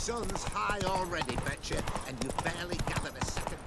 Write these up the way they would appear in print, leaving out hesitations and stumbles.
sun's high already, betcha, and you've barely gathered a second.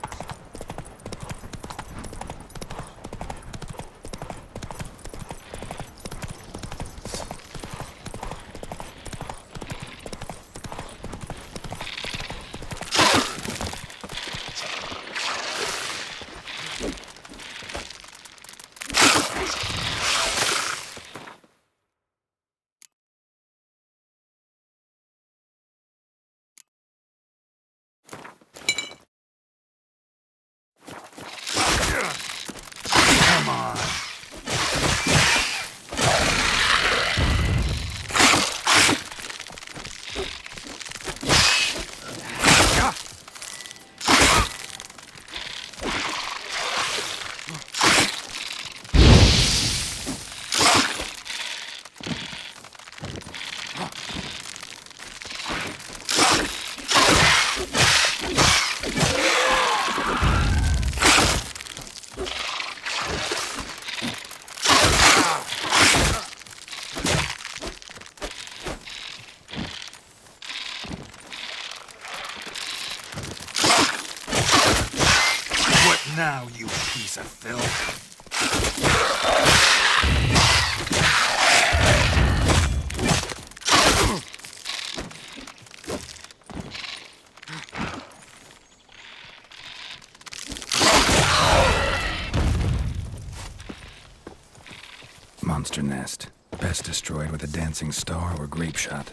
Come on. Now, you piece of filth. Monster nest. Best destroyed with a dancing star or grape shot.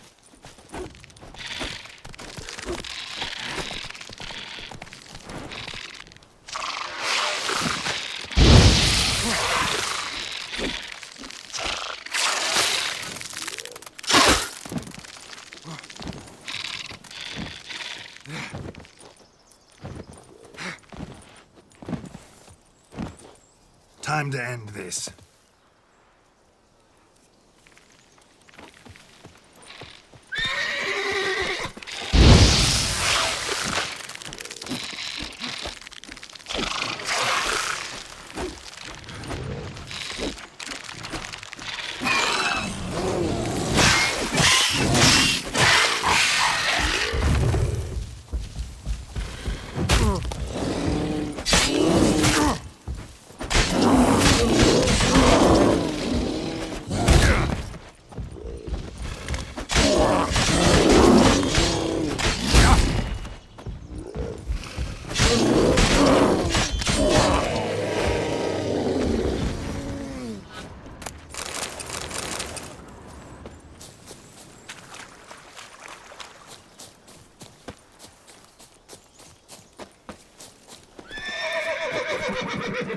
Time to end this.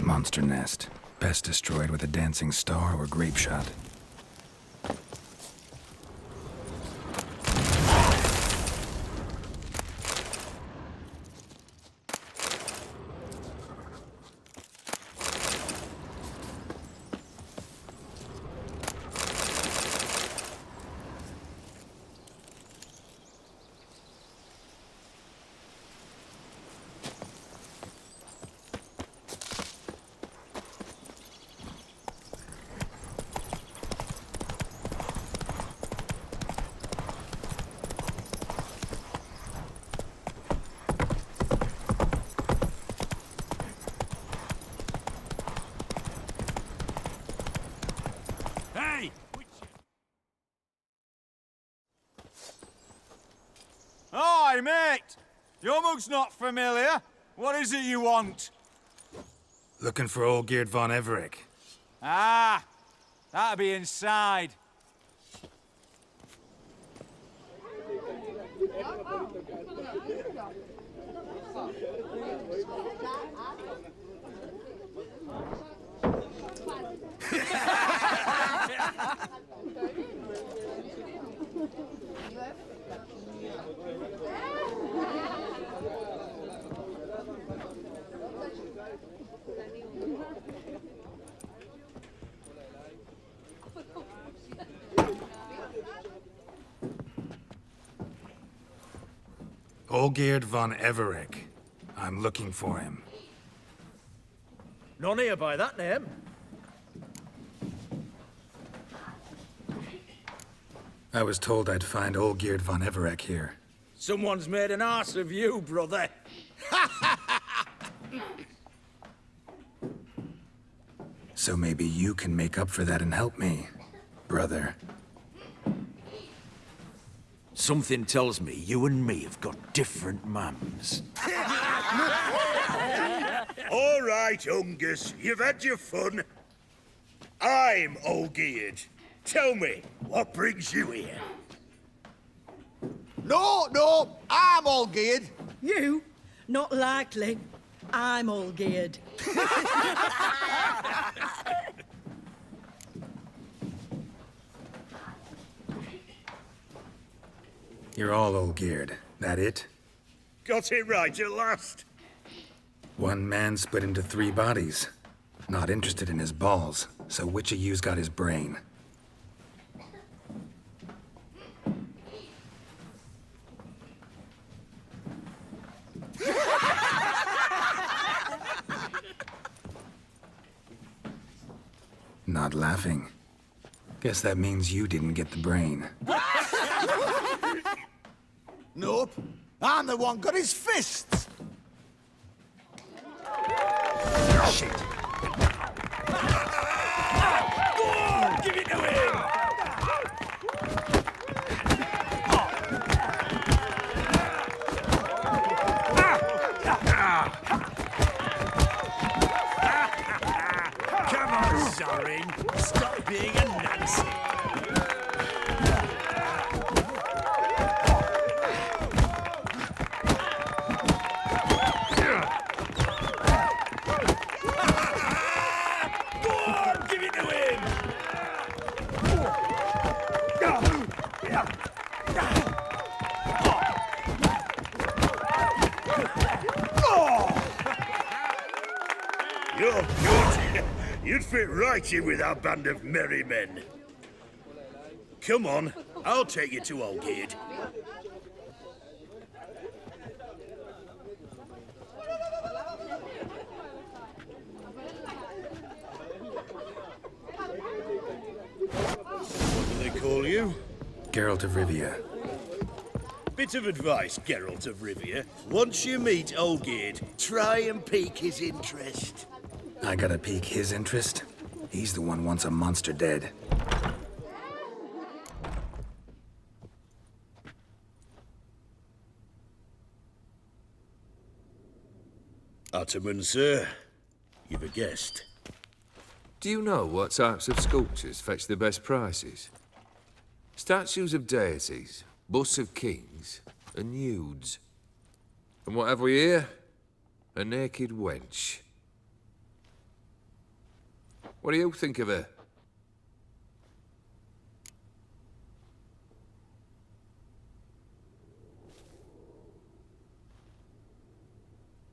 Monster nest. Best destroyed with a dancing star or grape shot. Hi, mate! Your mug's not familiar. What is it you want? Looking for Olgierd von Everec. Ah, that'll be inside. Olgierd von Everec. I'm looking for him. None here by that name. I was told I'd find Olgierd von Everec here. Someone's made an arse of you, brother. So maybe you can make up for that and help me, brother. Something tells me you and me have got different mums. All right, Ungus, you've had your fun. I'm Olgierd. Tell me, what brings you here? No, I'm all geared. You? Not likely. I'm all geared. You're all old geared. That it? Got it right at last. One man split into 3 bodies. Not interested in his balls, so which of you's got his brain? Not laughing. Guess that means you didn't get the brain. Nope. I'm the one got his fists. Shit. Go on, give it to him! Come on, Zorin. Stop being a Nancy. Go on, give it to him! You're good. You'd fit right in with our band of merry men. Come on, I'll take you to Olgierd. What do they call you? Geralt of Rivia. Bit of advice, Geralt of Rivia. Once you meet Olgierd, try and pique his interest. I gotta pique his interest? He's the one wants a monster dead. Ataman, sir. You've a guest. Do you know what types of sculptures fetch the best prices? Statues of deities, busts of kings, and nudes. And what have we here? A naked wench. What do you think of her?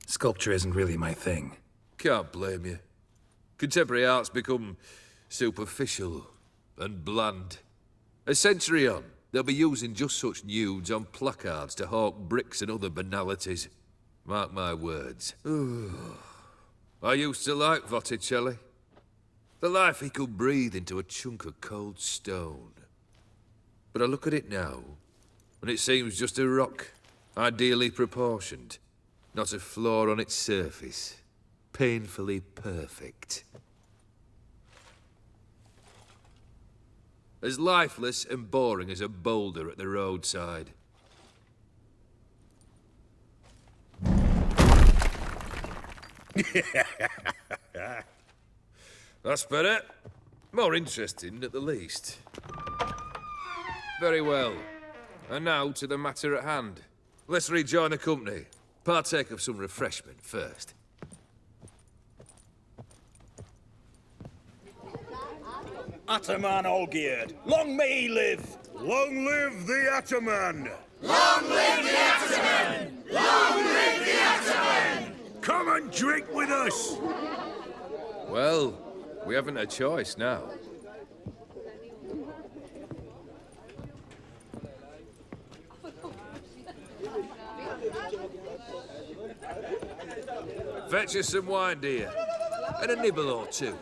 Sculpture isn't really my thing. Can't blame you. Contemporary art's become superficial and bland. A century on, they'll be using just such nudes on placards to hawk bricks and other banalities. Mark my words. I used to like Botticelli. The life he could breathe into a chunk of cold stone. But I look at it now, and it seems just a rock, ideally proportioned. Not a flaw on its surface. Painfully perfect. As lifeless and boring as a boulder at the roadside. That's better. More interesting, at the least. Very well. And now to the matter at hand. Let's rejoin the company. Partake of some refreshment first. Ataman Olgierd, long may he live! Long live the Ataman! Come and drink with us! Well, we haven't a choice now. Fetch us some wine, dear. And a nibble or two.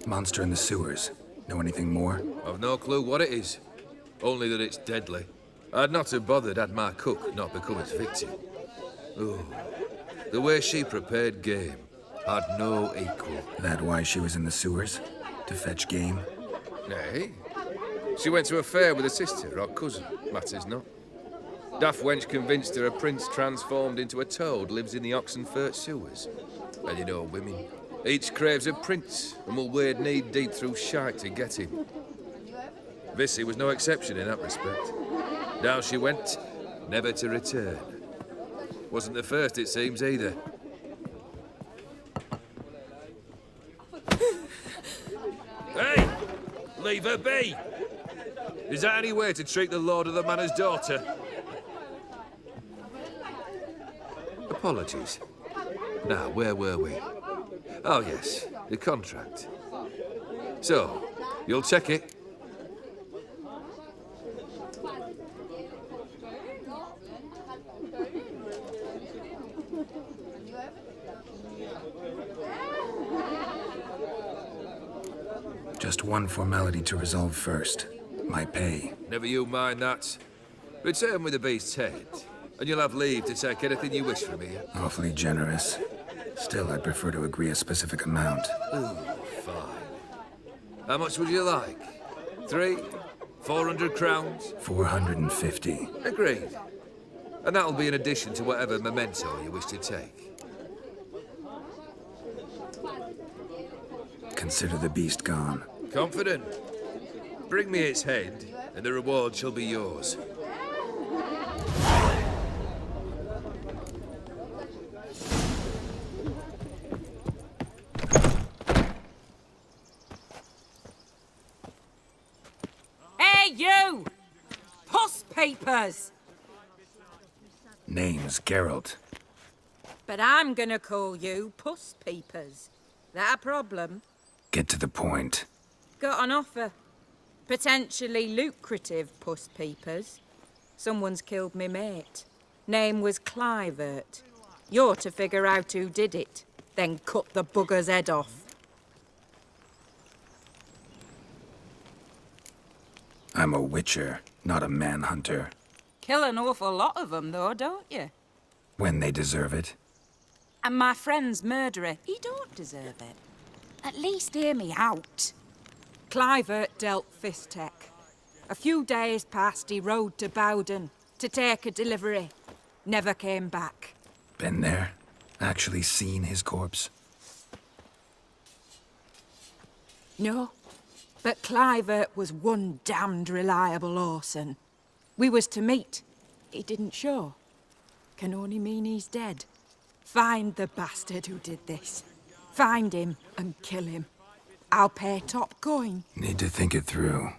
Monster in the sewers. Know anything more? I've no clue what it is. Only that it's deadly. I'd not have bothered had my cook not become its victim. Oh, the way she prepared game had no equal. That why she was in the sewers? To fetch game? Nay. She went to a fair with a sister or cousin, matters not. Daft wench convinced her a prince transformed into a toad lives in the Oxenfurt sewers. And you know women. Each craves a prince and will wade knee-deep through shite to get him. Vissy was no exception in that respect. Down she went, never to return. Wasn't the first, it seems, either. Hey! Leave her be! Is that any way to treat the lord of the manor's daughter? Apologies. Now, where were we? Oh, yes, the contract. So, you'll check it? Just one formality to resolve first. My pay. Never you mind that. Return with the beast's head, and you'll have leave to take anything you wish from here. Awfully generous. Still, I'd prefer to agree a specific amount. Ooh, fine. How much would you like? 300, 400 crowns? 450. Agreed. And that'll be in addition to whatever memento you wish to take. Consider the beast gone. Confident? Bring me its head, and the reward shall be yours. Hey, you! Puss papers! Name's Geralt. But I'm gonna call you Puss Peepers. That a problem? Get to the point. Got an offer. Potentially lucrative Puss Peepers. Someone's killed me mate. Name was Clivert. You're to figure out who did it, then cut the bugger's head off. I'm a witcher, not a manhunter. Kill an awful lot of them, though, don't you? When they deserve it. And my friend's murderer, he don't deserve it. At least hear me out. Clivert dealt Fistech. A few days past, he rode to Bowden to take a delivery. Never came back. Been there? Actually seen his corpse? No, but Clivert was one damned reliable Orson. We was to meet. He didn't show. Can only mean he's dead. Find the bastard who did this. Find him and kill him. I'll pay top coin. Need to think it through.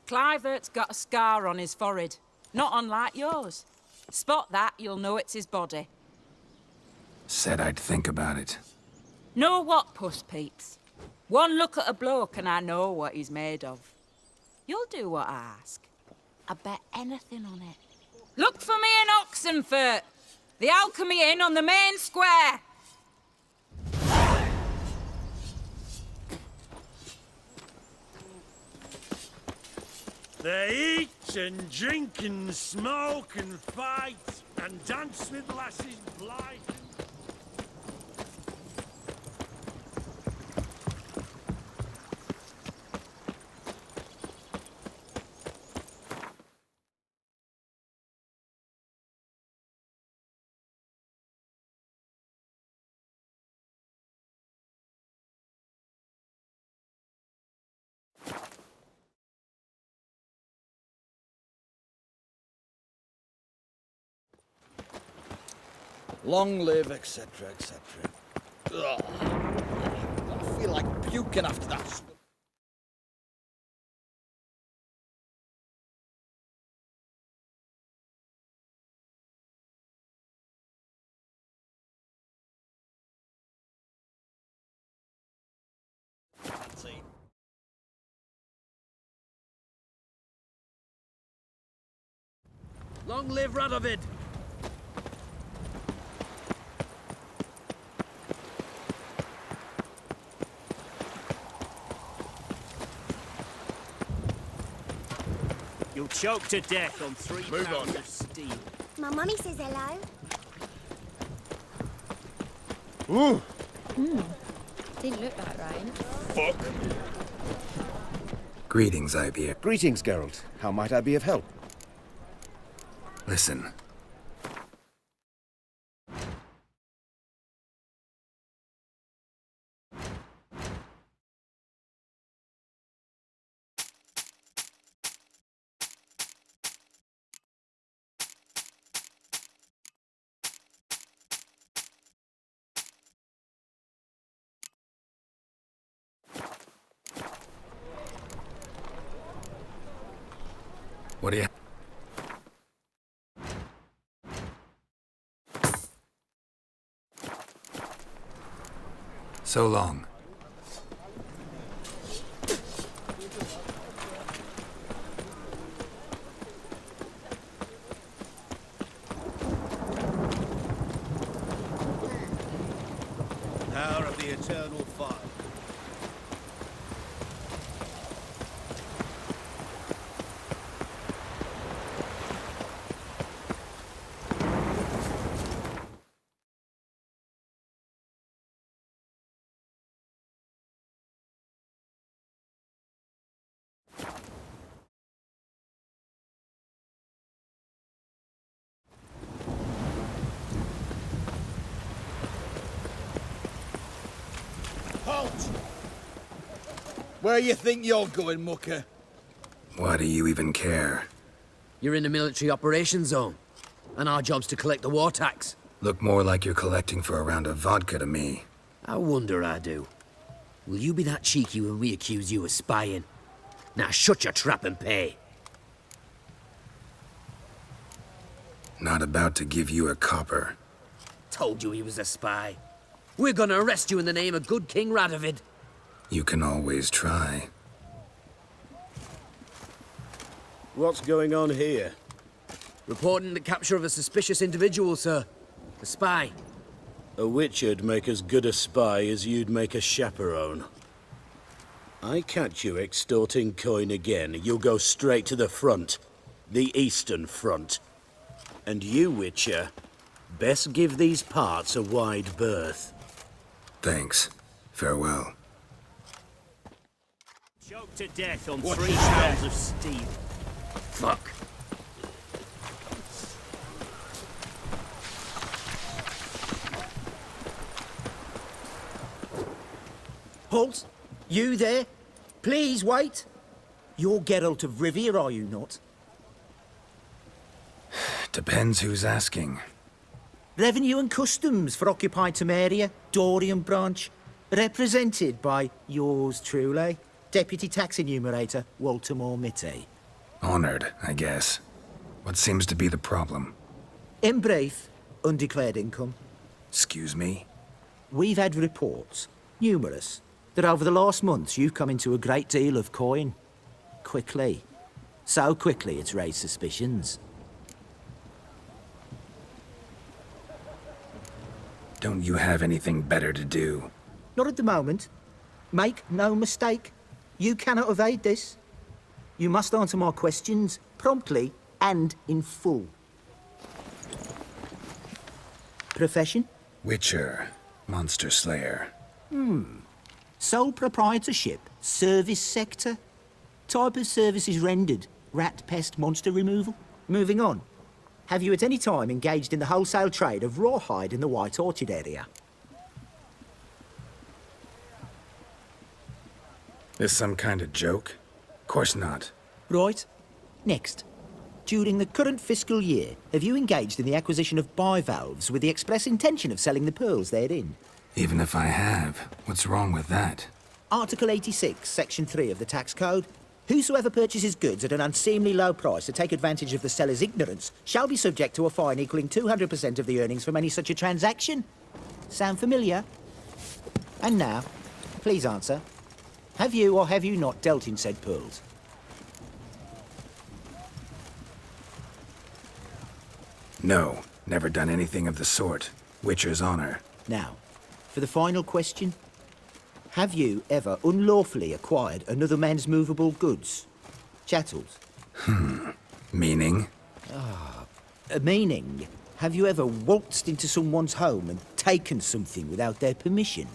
Clivert's got a scar on his forehead, not unlike yours. Spot that, you'll know it's his body. Said I'd think about it. Know what, Puss Peeps? One look at a bloke and I know what he's made of. You'll do what I ask. I bet anything on it. Look for me in Oxenfurt! The Alchemy Inn on the main square! They eat and drink and smoke and fight and dance with lasses blind. Long live, etc., etc. Ugh. I feel like puking after that. Long live Radovid! You'll choke to death on 3 Move pounds on. of steel. My mummy says hello. Didn't look like rain. Fuck. Greetings, Ibeer. Greetings, Geralt. How might I be of help? Listen. What do you... So long. Power of the eternal fire. Halt! Where you think you're going, mucker? Why do you even care? You're in the military operations zone, and our job's to collect the war tax. Look more like you're collecting for a round of vodka to me. I wonder I do. Will you be that cheeky when we accuse you of spying? Now shut your trap and pay. Not about to give you a copper. Told you he was a spy. We're gonna arrest you in the name of good King Radovid. You can always try. What's going on here? Reporting the capture of a suspicious individual, sir. A spy. A witcher'd make as good a spy as you'd make a chaperone. I catch you extorting coin again, you'll go straight to the front. The Eastern Front. And you, Witcher, best give these parts a wide berth. Thanks. Farewell. Choked to death on 3 pounds of steel. Fuck. Halt! You there? Please wait! You're Geralt of Rivia, are you not? Depends who's asking. Revenue and Customs for occupied Temeria, Dorian branch, represented by yours truly, Deputy Tax Enumerator Walter Mitty. Honored, I guess. What seems to be the problem? In brief, undeclared income. Excuse me? We've had reports, numerous, that over the last months you've come into a great deal of coin. Quickly. So quickly it's raised suspicions. Don't you have anything better to do? Not at the moment. Make no mistake. You cannot evade this. You must answer my questions promptly and in full. Profession? Witcher. Monster Slayer. Sole proprietorship? Service sector? Type of services rendered? Rat, pest, monster removal? Moving on. Have you at any time engaged in the wholesale trade of rawhide in the White Orchard area? This some kind of joke? Course not. Right. Next. During the current fiscal year, have you engaged in the acquisition of bivalves with the express intention of selling the pearls therein? Even if I have, what's wrong with that? Article 86, Section 3 of the Tax Code. Whosoever purchases goods at an unseemly low price to take advantage of the seller's ignorance shall be subject to a fine equaling 200% of the earnings from any such a transaction. Sound familiar? And now, please answer. Have you or have you not dealt in said pearls? No, never done anything of the sort. Witcher's honor. Now, for the final question. Have you ever unlawfully acquired another man's movable goods? Chattels, Meaning? Meaning, have you ever waltzed into someone's home and taken something without their permission?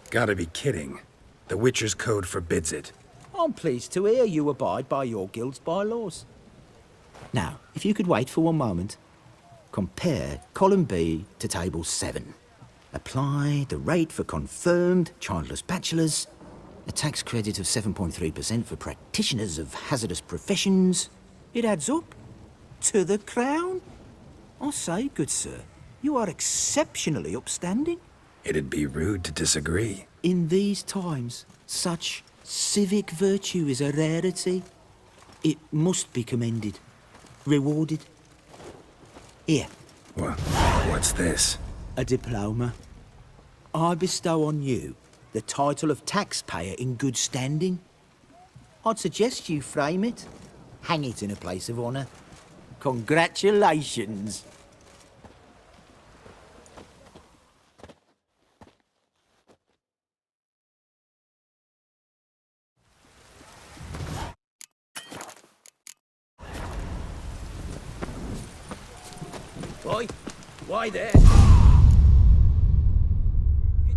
Gotta be kidding. The Witcher's Code forbids it. I'm pleased to hear you abide by your guild's bylaws. Now, if you could wait for one moment, compare column B to table 7. Apply the rate for confirmed childless bachelors, a tax credit of 7.3% for practitioners of hazardous professions. It adds up to the crown. I say, good sir, you are exceptionally upstanding. It'd be rude to disagree. In these times, such civic virtue is a rarity. It must be commended, rewarded. Here. What's this? A diploma. I bestow on you the title of taxpayer in good standing. I'd suggest you frame it, hang it in a place of honour. Congratulations. Boy, why there? Kick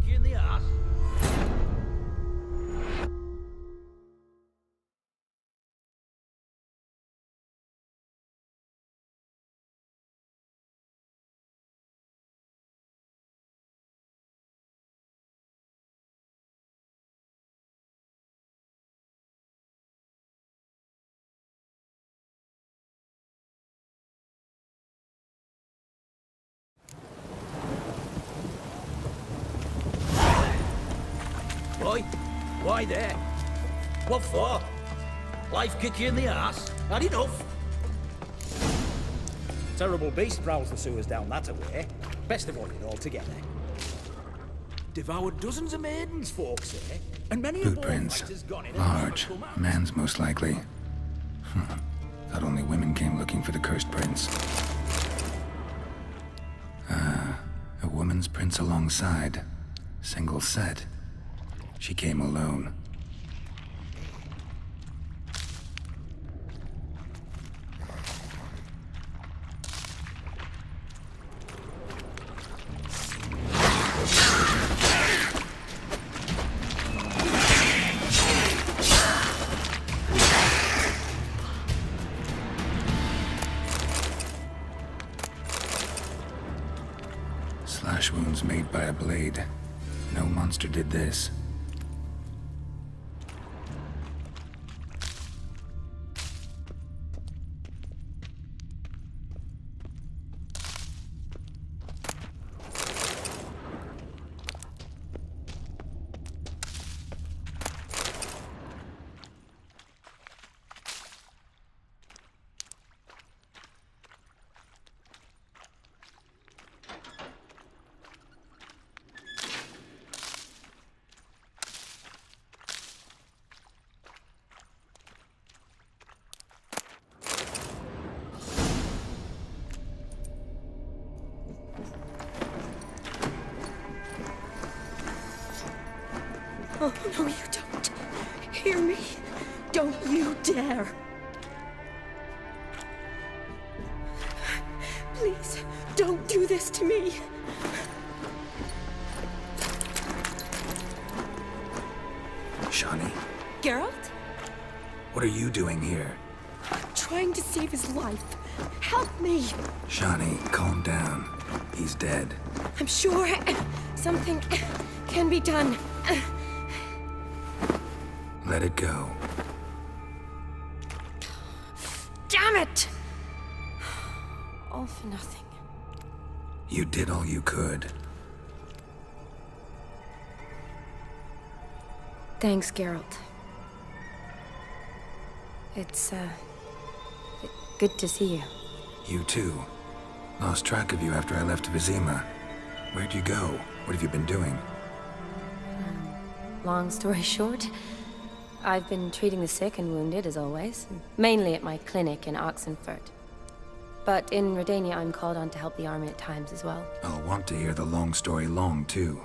you in the ass. Boy, why there? What for? Life kick you in the ass? Had enough? Terrible beast prowls the sewers down that way. Best avoid it altogether. Devoured dozens of maidens, folks say, and many a Footprints. bullfighter's gone in and Large. never come out. Man's most likely. Thought only women came looking for the cursed prince. A woman's prints alongside. Single set. She came alone. Slash wounds made by a blade. No monster did this. Oh, no, you don't. Hear me? Don't you dare. Please, don't do this to me. Shani, Geralt? what are you doing here? Trying to save his life. Help me. Shani, calm down. He's dead. I'm sure something can be done. Let it go. Damn it! All for nothing. You did all you could. Thanks, Geralt. It's, good to see you. You too. Lost track of you after I left Vizima. Where'd you go? What have you been doing? Long story short, I've been treating the sick and wounded, as always. Mainly at my clinic in Oxenfurt. But in Redania, I'm called on to help the army at times as well. I'll want to hear the long story long, too.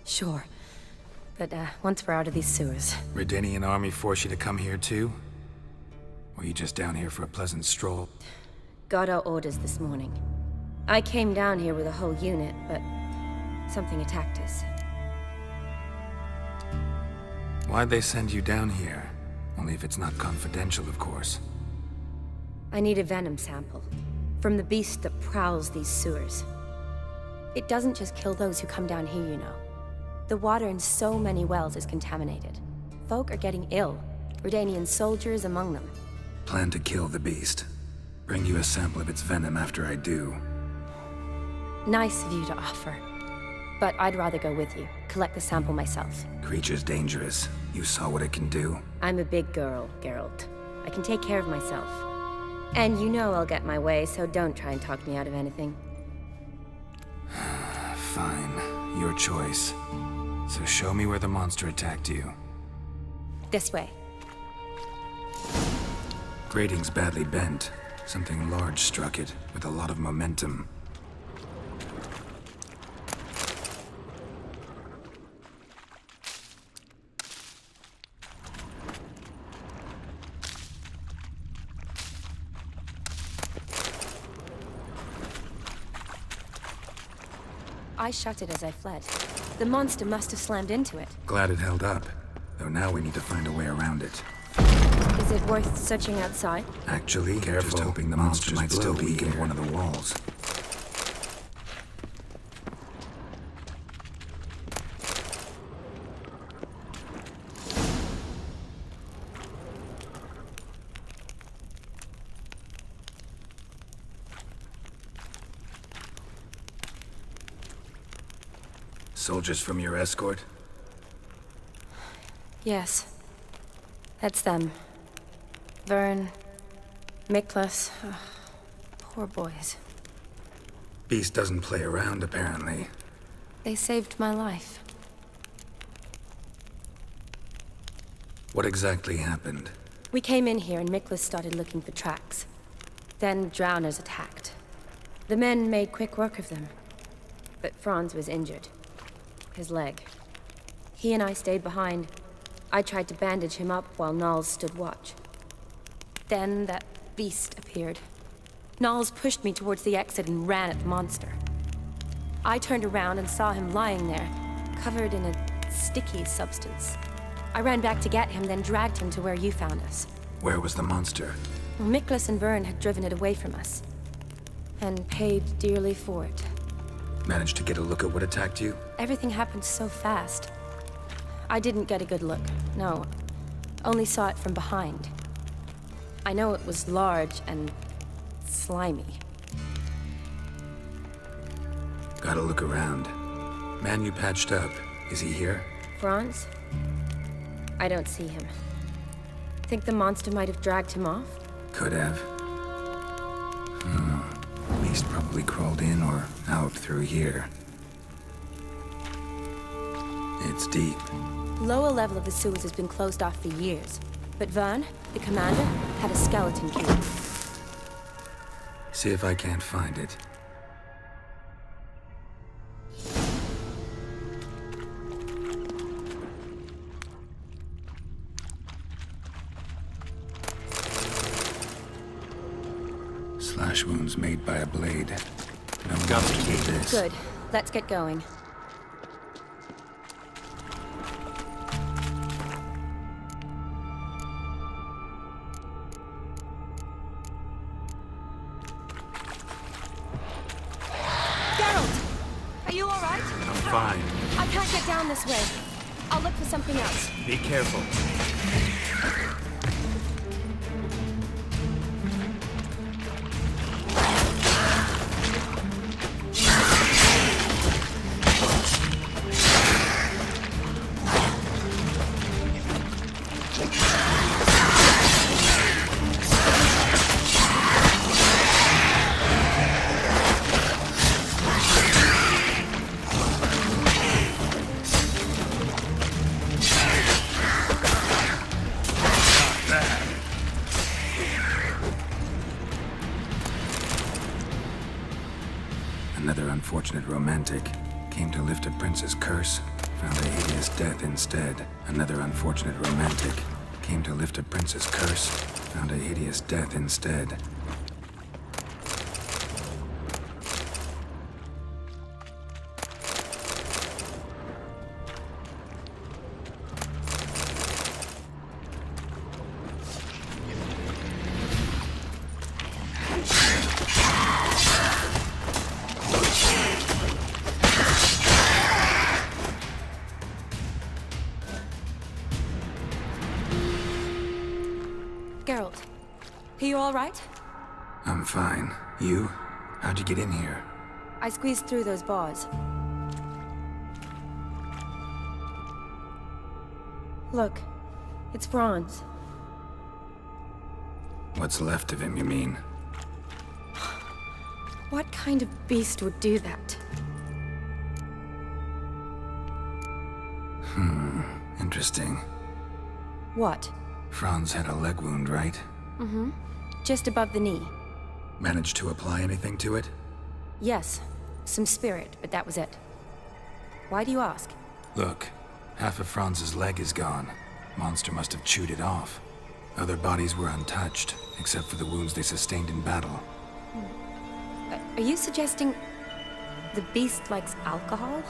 Sure. But once we're out of these sewers... Redanian army force you to come here too? Or you just down here for a pleasant stroll? Got our orders this morning. I came down here with a whole unit, but something attacked us. Why'd they send you down here? Only if it's not confidential, of course. I need a venom sample. From the beast that prowls these sewers. It doesn't just kill those who come down here, you know. The water in so many wells is contaminated. Folk are getting ill. Redanian soldiers among them. Plan to kill the beast. Bring you a sample of its venom after I do. Nice of you to offer. But I'd rather go with you. Collect the sample myself. Creature's dangerous. You saw what it can do. I'm a big girl, Geralt. I can take care of myself. And you know I'll get my way, so don't try and talk me out of anything. Fine. Your choice. So show me where the monster attacked you. This way. Grating's badly bent. Something large struck it, with a lot of momentum. I shut it as I fled. The monster must have slammed into it. Glad it held up. Though now we need to find a way around it. Is it worth searching outside? Actually, careful. Just hoping the monster might still be in one of the walls. Soldiers from your escort? Yes. That's them. Vern, Miklas. Oh, poor boys. Beast doesn't play around, apparently. They saved my life. What exactly happened? We came in here and Miklas started looking for tracks. Then drowners attacked. The men made quick work of them. But Franz was injured. His leg. He and I stayed behind. I tried to bandage him up while Nals stood watch. Then that beast appeared. Nals pushed me towards the exit and ran at the monster. I turned around and saw him lying there, covered in a sticky substance. I ran back to get him, then dragged him to where you found us. Where was the monster? Well, Miklas and Vern had driven it away from us. And paid dearly for it. Managed to get a look at what attacked you? Everything happened so fast. I didn't get a good look, no. Only saw it from behind. I know it was large and slimy. Gotta look around. Man you patched up, is he here? Franz? I don't see him. Think the monster might have dragged him off? Could have. Beast probably crawled in or out through here. It's deep. Lower level of the sewers has been closed off for years. But Vern, the commander, had a skeleton key. See if I can't find it. Slash wounds made by a blade. No monster did this. Good. Let's get going. Fine. I can't get down this way. I'll look for something else. Be careful. Another unfortunate romantic. Came to lift a prince's curse, found a hideous death instead. Another unfortunate romantic. Came to lift a prince's curse, found a hideous death instead. Geralt, are you all right? I'm fine. You? How'd you get in here? I squeezed through those bars. Look, it's Franz. What's left of him, you mean? What kind of beast would do that? Interesting. What? Franz had a leg wound, right? Mm-hmm. Just above the knee. Managed to apply anything to it? Yes, some spirit, but that was it. Why do you ask? Look, half of Franz's leg is gone. Monster must have chewed it off. Other bodies were untouched, except for the wounds they sustained in battle. Are you suggesting the beast likes alcohol?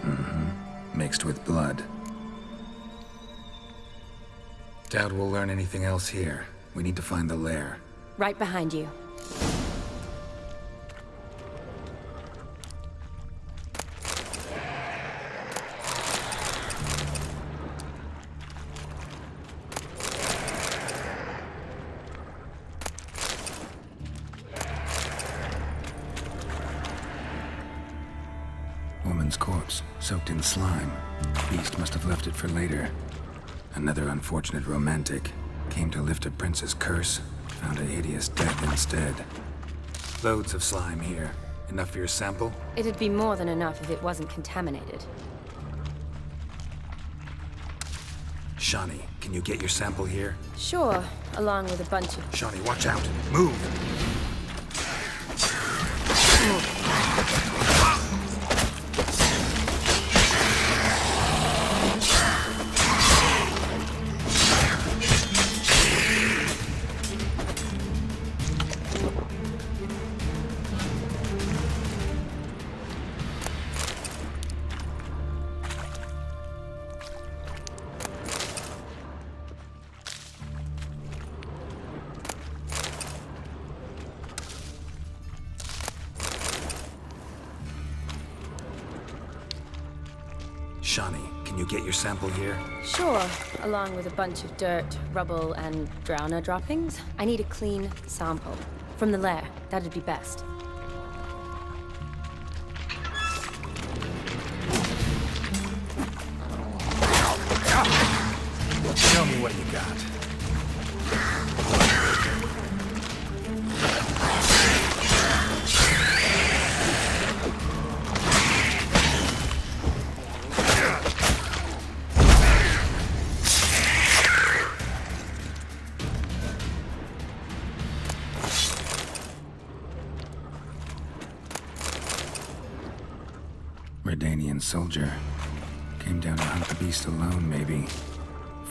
Mm-hmm. Mixed with blood. Doubt we'll learn anything else here. We need to find the lair. Right behind you. Woman's corpse, soaked in slime. Beast must have left it for later. Another unfortunate romantic. Came to lift a prince's curse, found a hideous death instead. Loads of slime here. Enough for your sample? It'd be more than enough if it wasn't contaminated. Shani, can you get your sample here? Sure, along with a bunch of... Shani, watch out! Move! Shani, can you get your sample here? Sure, along with a bunch of dirt, rubble, and drowner droppings. I need a clean sample. From the lair, that'd be best. Show me what you got. Redanian soldier. Came down to hunt the beast alone, maybe.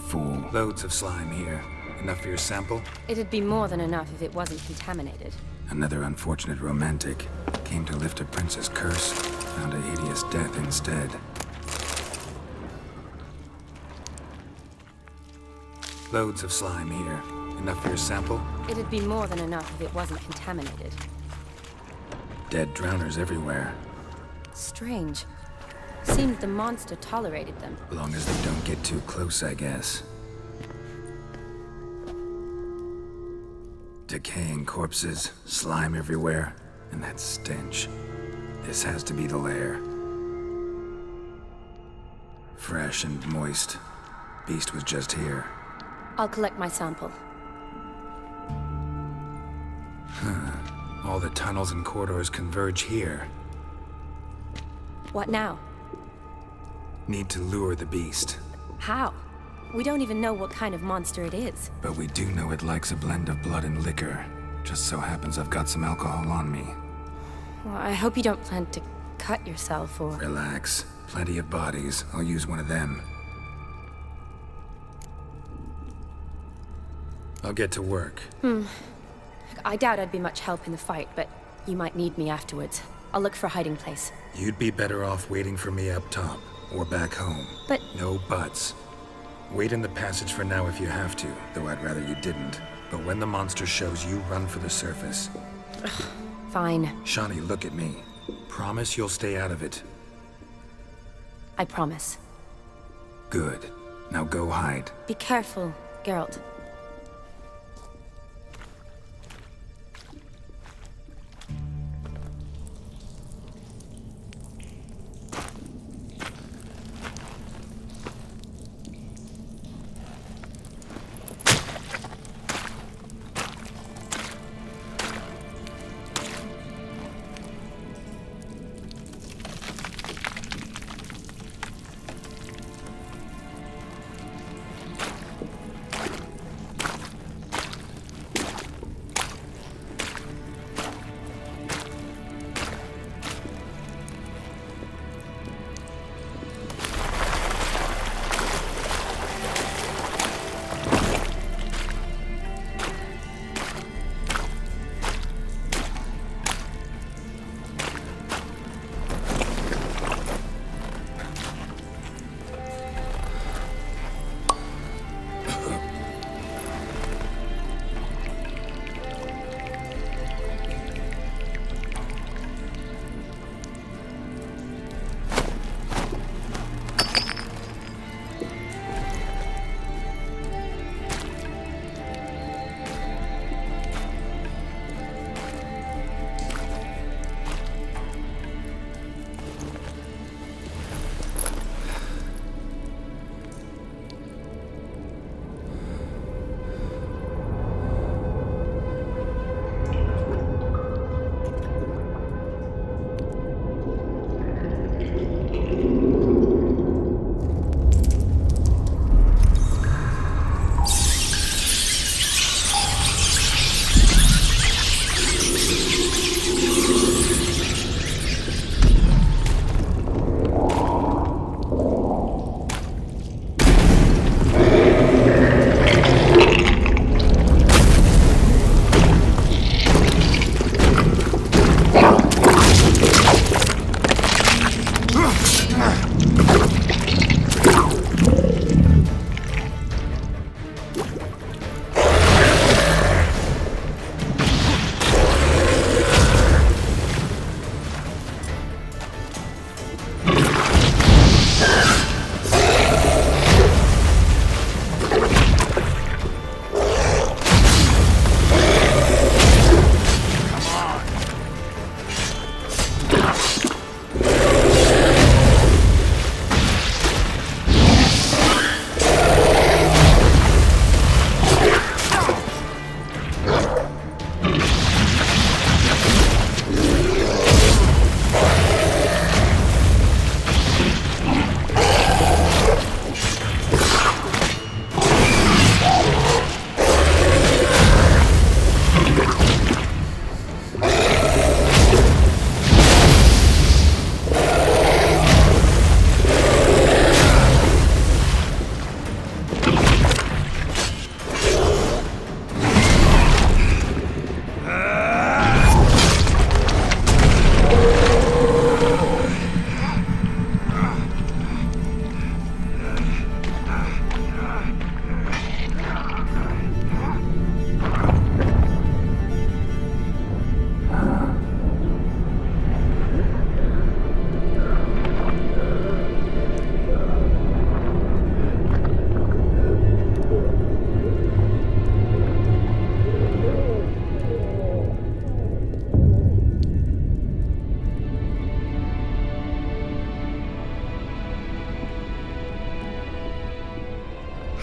Fool. Loads of slime here. Enough for your sample? It'd be more than enough if it wasn't contaminated. Another unfortunate romantic. Came to lift a prince's curse, found a hideous death instead. Loads of slime here. Enough for your sample? It'd be more than enough if it wasn't contaminated. Dead drowners everywhere. Strange. Seemed the monster tolerated them. Long as they don't get too close, I guess. Decaying corpses, slime everywhere, and that stench. This has to be the lair. Fresh and moist. Beast was just here. I'll collect my sample. All the tunnels and corridors converge here. What now? Need to lure the beast. How? We don't even know what kind of monster it is. But we do know it likes a blend of blood and liquor. Just so happens I've got some alcohol on me. Well, I hope you don't plan to cut yourself, or... Relax. Plenty of bodies. I'll use one of them. I'll get to work. I doubt I'd be much help in the fight, but you might need me afterwards. I'll look for a hiding place. You'd be better off waiting for me up top, or back home. But... No buts. Wait in the passage for now if you have to, though I'd rather you didn't. But when the monster shows you, run for the surface. Fine. Shani, look at me. Promise you'll stay out of it. I promise. Good. Now go hide. Be careful, Geralt.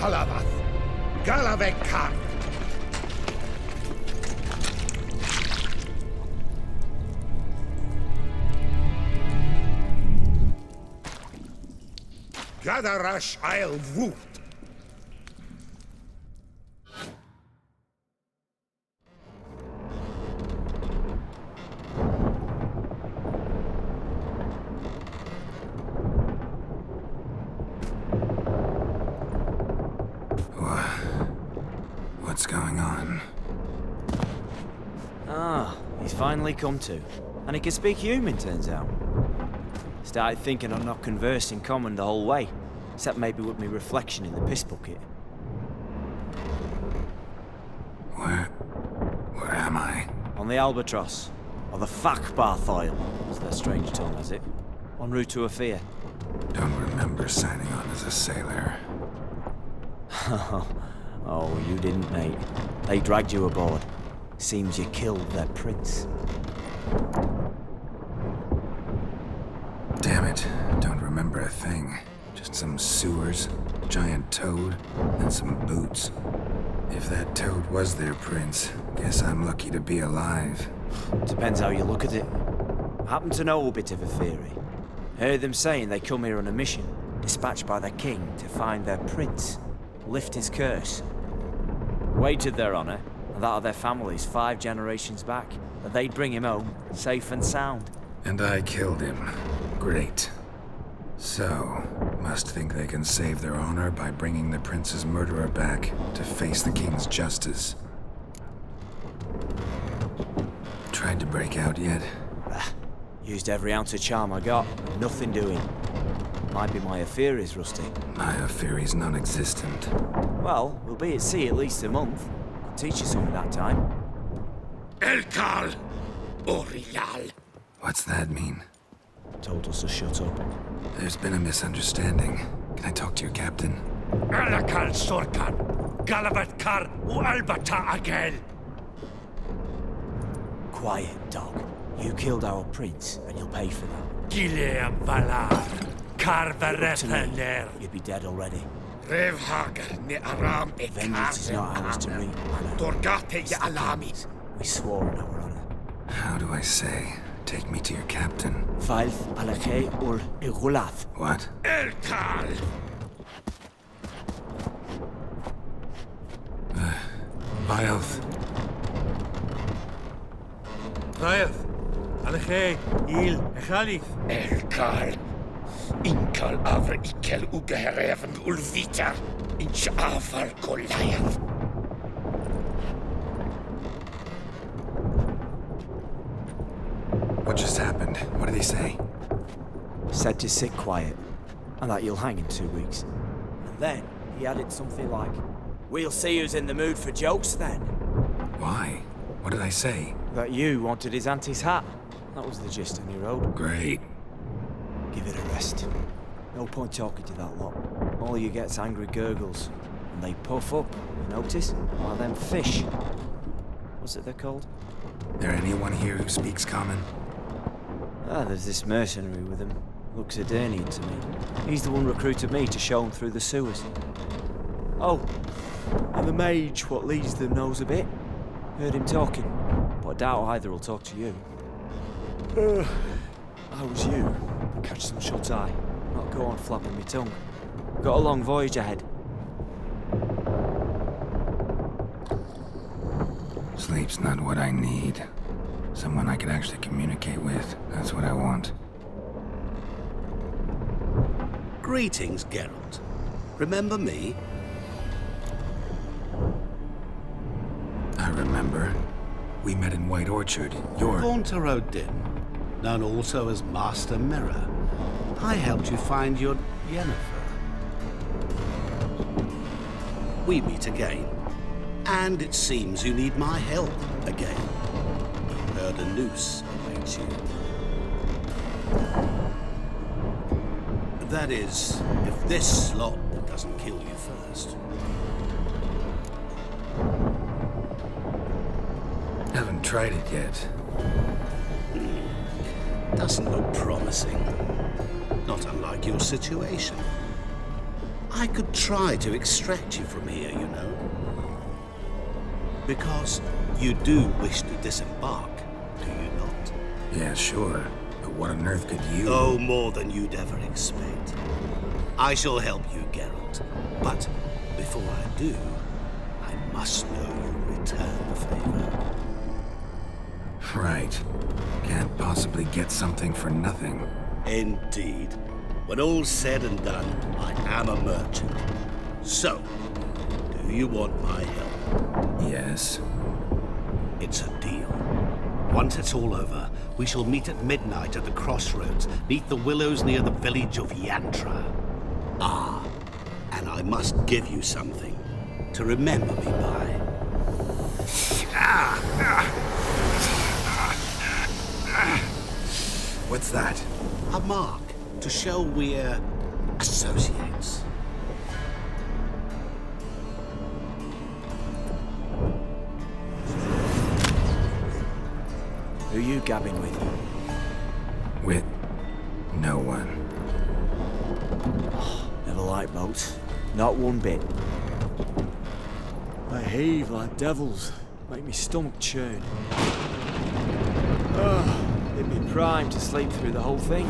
Halavath, Galavekar. Gadarash I'll Woot. What's going on? Ah, he's finally come to. And he can speak human, turns out. Started thinking I'd not conversed in common the whole way, except maybe with me reflection in the piss bucket. Where am I? On the Albatross, or the Fakbarthoil, as their strange tongue has it, en route to Afir. Don't remember signing on as a sailor. Oh, you didn't, mate. They dragged you aboard. Seems you killed their prince. Damn it, don't remember a thing. Just some sewers, a giant toad, and some boots. If that toad was their prince, guess I'm lucky to be alive. Depends how you look at it. I happen to know a bit of a theory. Heard them saying they come here on a mission, dispatched by their king to find their prince, lift his curse. Wagered their honor, and that of their families 5 generations back, that they'd bring him home, safe and sound. And I killed him. Great. So, must think they can save their honor by bringing the prince's murderer back to face the king's justice. Tried to break out yet? Used every ounce of charm I got, nothing doing. Might be my affair is rusty. My affair is non-existent. Well, we'll be at sea at least a month. Could teach you something that time. Elkal Orial. What's that mean? Told us to shut up. There's been a misunderstanding. Can I talk to your captain? Alakal Sorkan. Galabat Kar U Albata Agel. Quiet, dog. You killed our prince, and you'll pay for that. Gileam Valar. Karvarethener. You'd be dead already. Revhagar ne Aram e Vengeance is not ours to reap, Anna. Torgate ya Alami. We swore in our honor. How do I say? Take me to your captain. Falth Alakhe ul Igulath. What? Elkal. Vilth. Vilth. Alakhe. Il. Echalith. Elkal. Inkal avre ikel ugehereven ulvita. Inch afar Goliath. What just happened? What did he say? Said to sit quiet, and that you'll hang in 2 weeks. And then he added something like, "We'll see who's in the mood for jokes then." Why? What did I say? That you wanted his auntie's hat. That was the gist, and he wrote. Great. Give it a rest. No point talking to that lot. All you get's angry gurgles. And they puff up, you notice? Like them fish. What's it they're called? There anyone here who speaks common? There's this mercenary with him. Looks Adernian to me. He's the one recruited me to show him through the sewers. Oh, and the mage what leads them knows a bit. Heard him talking, but I doubt either will talk to you. I was you. Catch some shut eye. Not go on flapping my tongue. Got a long voyage ahead. Sleep's not what I need. Someone I could actually communicate with. That's what I want. Greetings, Geralt. Remember me? I remember. We met in White Orchard. You're... Gaunter O'Din, known also as Master Mirror. I helped you find your Yennefer. We meet again. And it seems you need my help again. Heard a noose awaits you. That is, if this slot doesn't kill you first. Haven't tried it yet. Doesn't look promising. Not unlike your situation. I could try to extract you from here, you know. Because you do wish to disembark, do you not? Yeah, sure. But what on earth could you... Oh, more than you'd ever expect. I shall help you, Geralt. But before I do, I must know you'll return the favor. Right. Can't possibly get something for nothing. Indeed. When all's said and done, I am a merchant. So, do you want my help? Yes? It's a deal. Once it's all over, we shall meet at midnight at the crossroads, neath the willows near the village of Yantra. Ah, and I must give you something to remember me by. What's that? A mark to show we're associates. Who you gabbing with? With no one. Never liked boats. Not one bit. They heave like devils. Make me stomach churn. It'd be prime to sleep through the whole thing.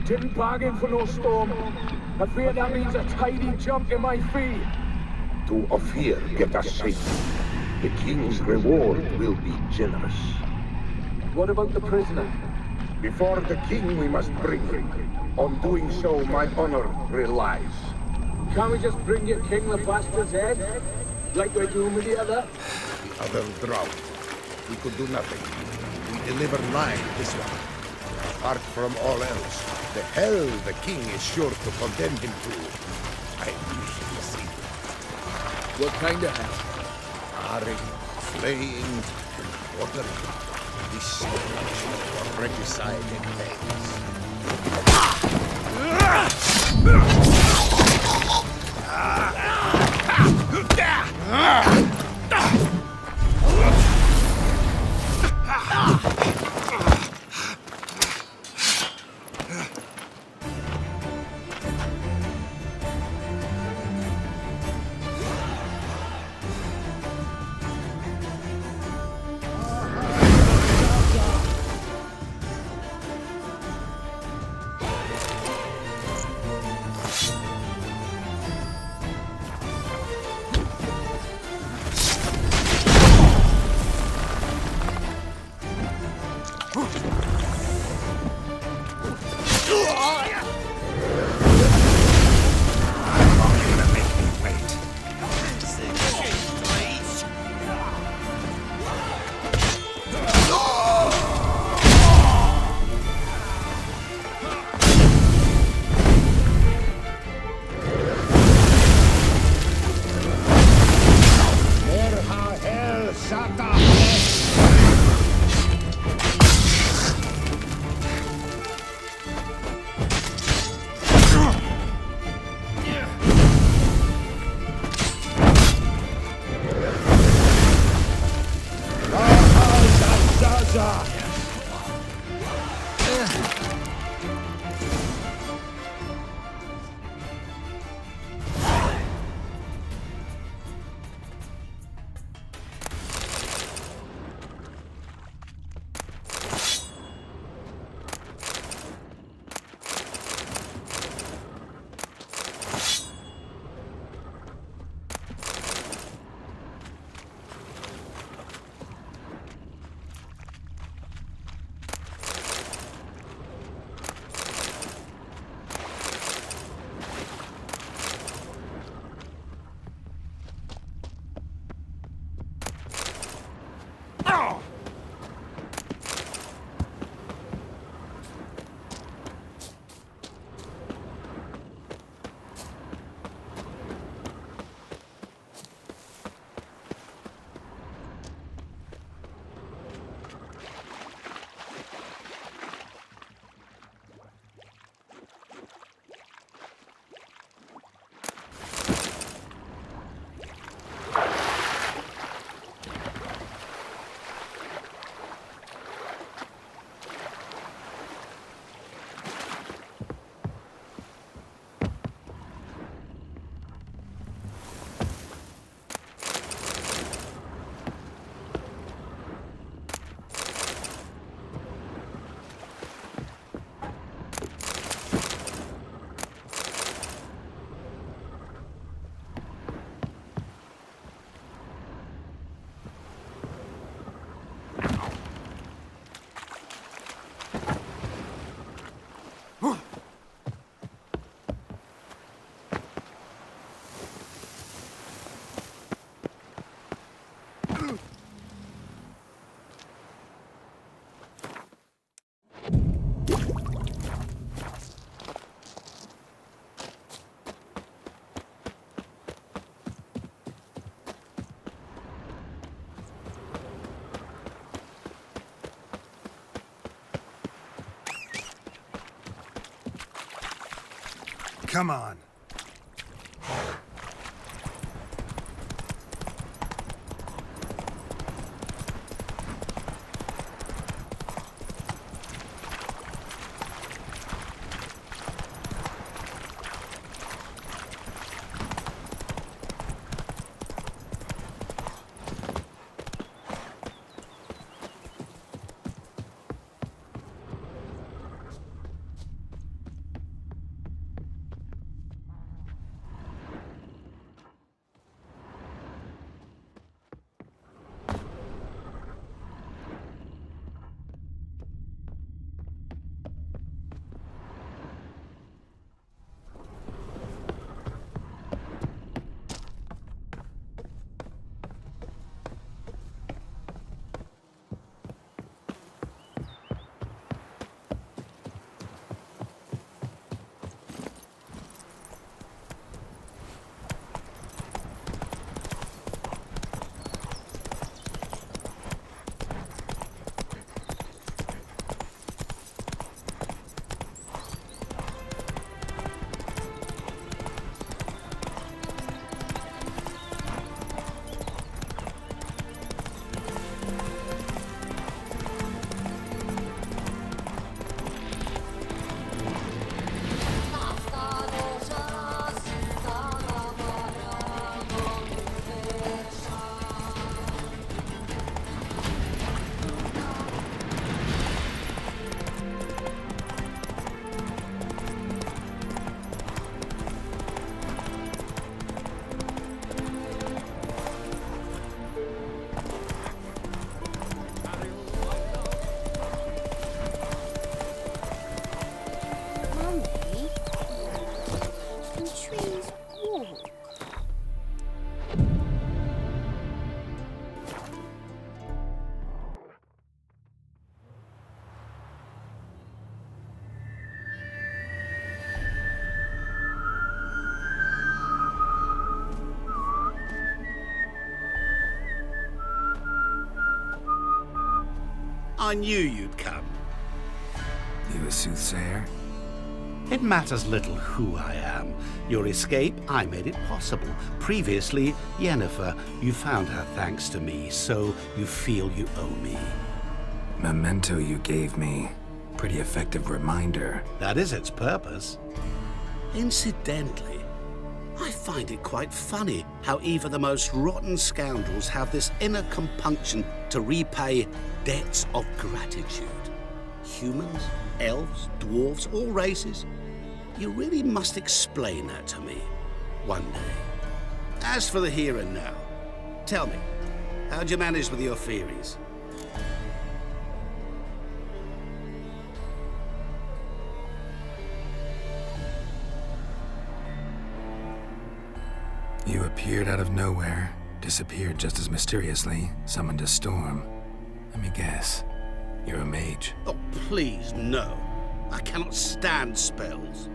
Didn't bargain for no storm. I fear that means a tidy jump in my fee. To Ophir get us safe. The king's reward will be generous. What about the prisoner? Before the king we must bring him. On doing so, my honor relies. Can't we just bring your king the bastard's head? Like we're doing with the other? The other drowned. We could do nothing. We deliver live this one. Apart from all else, the hell the king is sure to condemn him to. I wish to see it. What kind of hell? Harring, flaying, and watering. Destruction for regicide and things. Come on. I knew you'd come. You a soothsayer? It matters little who I am. Your escape, I made it possible. Previously, Yennefer, you found her thanks to me, so you feel you owe me. Memento you gave me. Pretty effective reminder. That is its purpose. Incidentally, I find it quite funny how even the most rotten scoundrels have this inner compunction to repay debts of gratitude. Humans, elves, dwarves, all races. You really must explain that to me one day. As for the here and now, tell me, how'd you manage with your theories? You appeared out of nowhere, disappeared just as mysteriously, summoned a storm. Let me guess. You're a mage. Oh, please, no. I cannot stand spells.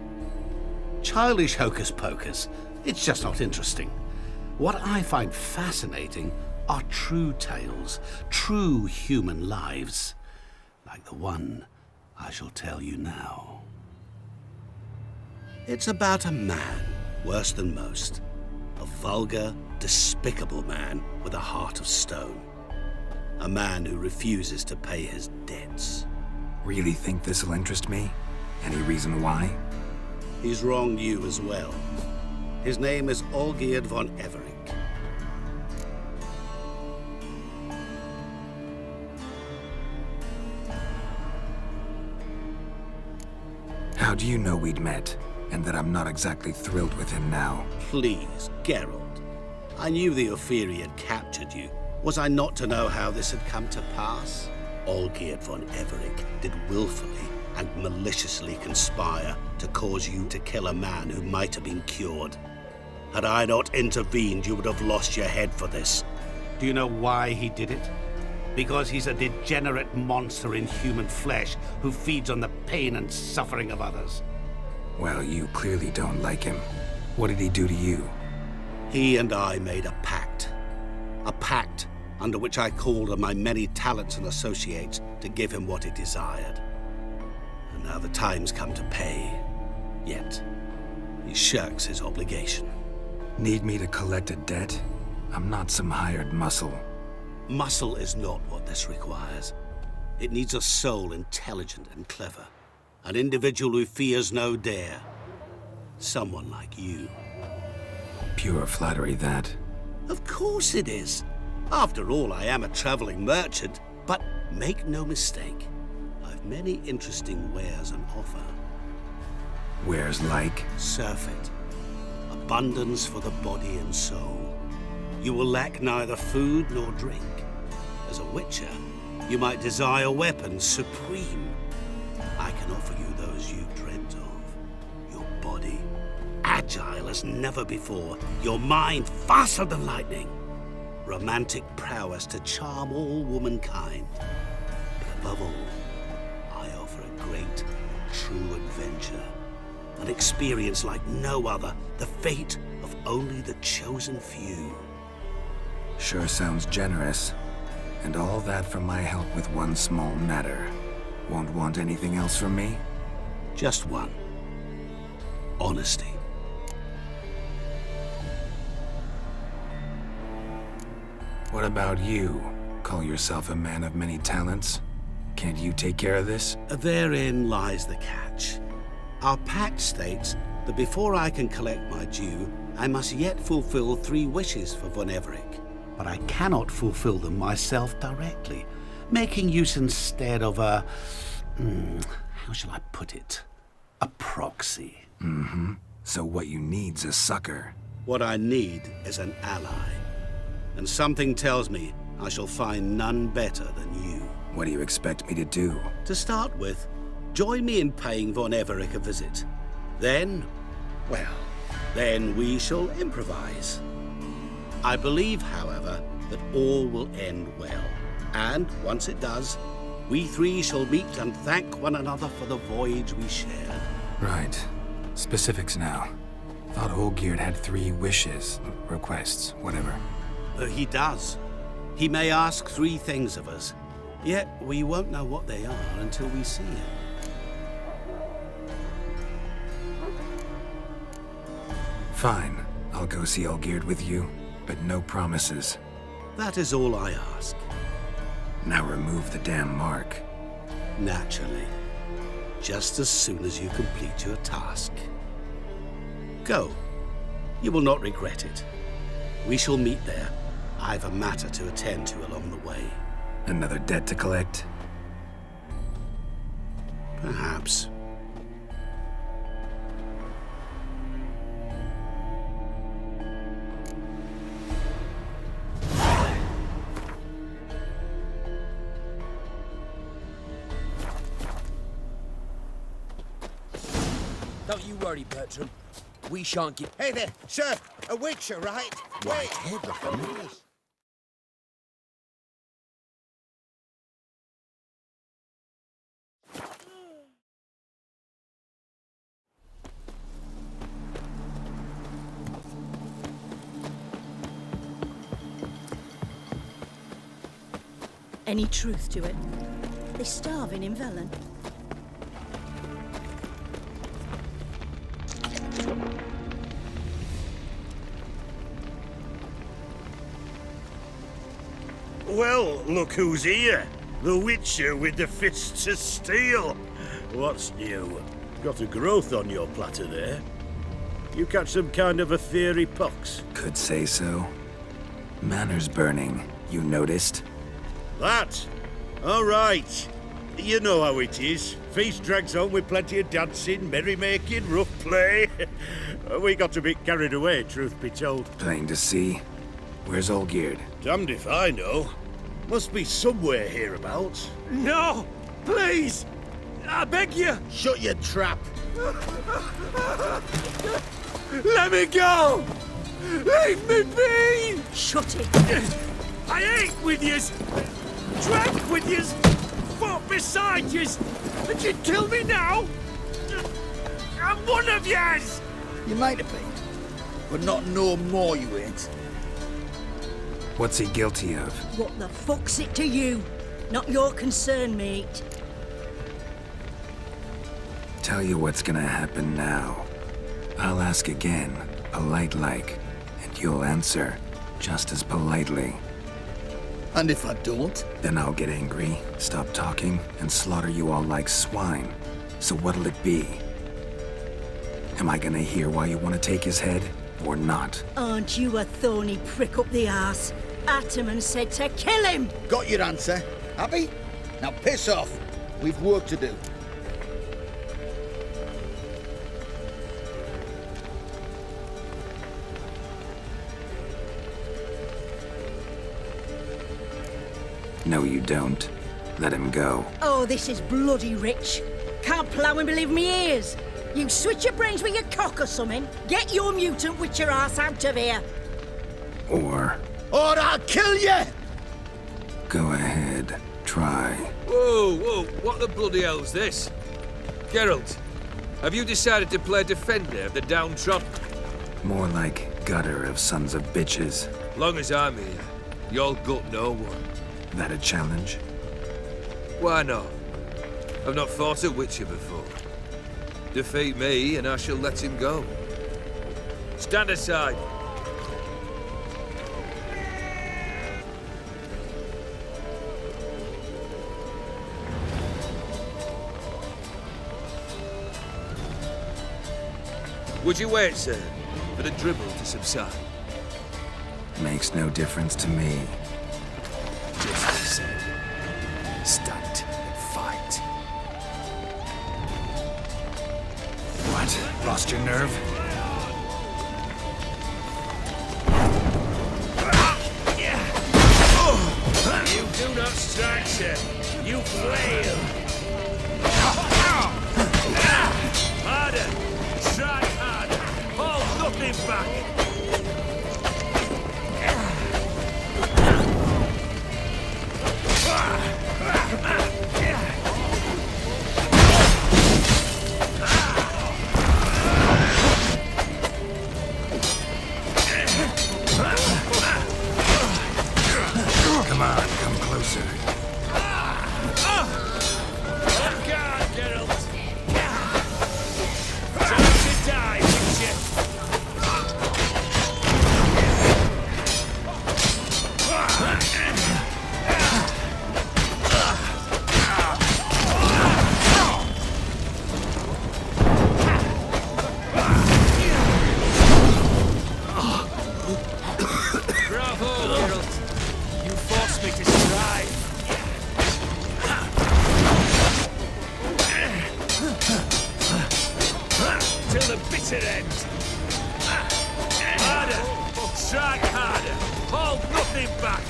Childish hocus pocus. It's just not interesting. What I find fascinating are true tales, true human lives, like the one I shall tell you now. It's about a man, worse than most. A vulgar, despicable man with a heart of stone. A man who refuses to pay his debts. Really think this'll interest me? Any reason why? He's wronged you as well. His name is Olgierd von Everec. How do you know we'd met, and that I'm not exactly thrilled with him now? Please, Geralt. I knew the Ophiri had captured you. Was I not to know how this had come to pass? Olgierd von Everec did willfully and maliciously conspire to cause you to kill a man who might have been cured. Had I not intervened, you would have lost your head for this. Do you know why he did it? Because he's a degenerate monster in human flesh who feeds on the pain and suffering of others. Well, you clearly don't like him. What did he do to you? He and I made a pact. A pact under which I called on my many talents and associates to give him what he desired. And now the time's come to pay. Yet, he shirks his obligation. Need me to collect a debt? I'm not some hired muscle. Muscle is not what this requires. It needs a soul intelligent and clever. An individual who fears no dare. Someone like you. Pure flattery, that. Of course it is. After all, I am a traveling merchant. But make no mistake, I've many interesting wares on offer. Wares like? Surfeit. Abundance for the body and soul. You will lack neither food nor drink. As a witcher, you might desire weapons supreme. I can offer you those you've dreamt of. Your body, agile as never before. Your mind, faster than lightning. Romantic prowess to charm all womankind. But above all, I offer a great, true adventure. An experience like no other. The fate of only the chosen few. Sure sounds generous. And all that for my help with one small matter. Won't want anything else from me? Just one. Honesty. What about you? Call yourself a man of many talents? Can't you take care of this? Therein lies the catch. Our pact states that before I can collect my due, I must yet fulfill 3 wishes for Von Everec. But I cannot fulfill them myself directly, making use instead of a... how shall I put it? A proxy. Mm-hmm. So what you need's a sucker. What I need is an ally. And something tells me I shall find none better than you. What do you expect me to do? To start with, join me in paying Von Everec a visit. Then, well, then we shall improvise. I believe, however, that all will end well. And once it does, we 3 shall meet and thank one another for the voyage we shared. Right. Specifics now. Thought Olgierd had 3 wishes, requests, whatever. He does. He may ask 3 things of us, yet we won't know what they are until we see him. Fine. I'll go see Olgierd with you, but no promises. That is all I ask. Now remove the damn mark. Naturally. Just as soon as you complete your task. Go. You will not regret it. We shall meet there. I've a matter to attend to along the way. Another debt to collect? Perhaps. Don't you worry, Bertram. We shan't get... Hey there, sir! A witcher, right? Why, head like a mouse. Any truth to it? They're starving in Velen. Well, look who's here. The Witcher with the fists of steel. What's new? Got a growth on your platter there. You catch some kind of a theory pox? Could say so. Manor's burning. You noticed? That? All right. You know how it is. Feast drags on with plenty of dancing, merrymaking, rough play. We got a bit carried away, truth be told. Plain to see. Where's Olgierd? Damned if I know. Must be somewhere hereabouts. No! Please! I beg you! Shut your trap! Let me go! Leave me be! Shut it! I ate with yous! Drank with yous! Fought beside yous! And you kill me now? I'm one of yous! You might have been, but not no more you ain't. What's he guilty of? What the fuck's it to you? Not your concern, mate. Tell you what's gonna happen now. I'll ask again, polite-like, and you'll answer just as politely. And if I don't? Then I'll get angry, stop talking, and slaughter you all like swine. So what'll it be? Am I gonna hear why you want to take his head, or not? Aren't you a thorny prick up the arse? Ataman said to kill him! Got your answer. Happy? Now piss off. We've work to do. No, you don't. Let him go. Oh, this is bloody rich. Can't plough and believe me ears. You switch your brains with your cock or something. Get your mutant witcher ass out of here. Or I'll kill you! go ahead, try. Whoa, whoa, what the bloody hell's this? Geralt, have you decided to play defender of the downtrodden? More like gutter of sons of bitches. Long as I'm here, you'll gut no one. That a challenge? Why not? I've not fought a Witcher before. Defeat me and I shall let him go. Stand aside. Would you wait, sir, for the dribble to subside? Makes no difference to me. Just as said. Stand and fight. What? Lost your nerve? You do not strike, sir. You flail. Harder. Strike harder. Hold nothing back. Come on, come closer. On guard, Geralt. Time to die, Witcher. Bravo, Geralt. You forced me to strive. Till the bitter end. Harder. Strike harder. Hold nothing back.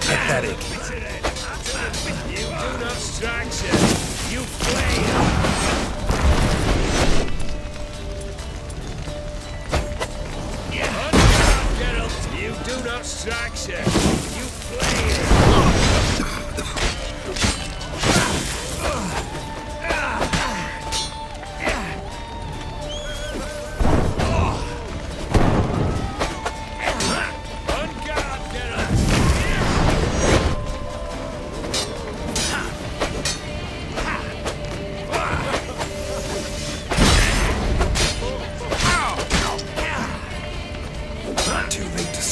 Pathetic. You do not strike, sir. You flail. On guard, Geralt. You do not strike, sir. You flail.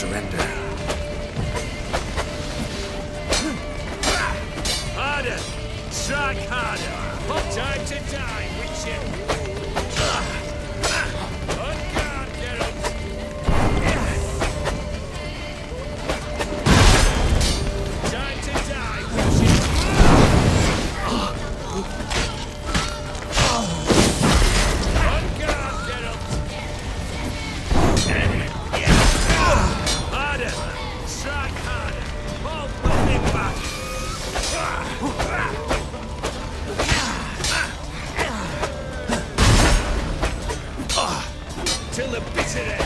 surrender. Harder! Strike harder! Time to die, Witcher! On guard, Geralt! Time to die, Witcher! On guard, Geralt! Harder! Strike harder! Hold nothing back! Till the bitter end.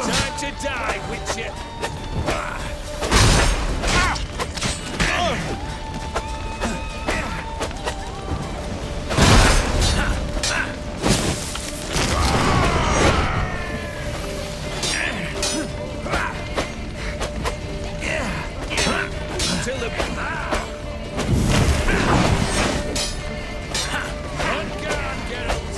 Time to die, Witcher. Till the on guard, Geralt.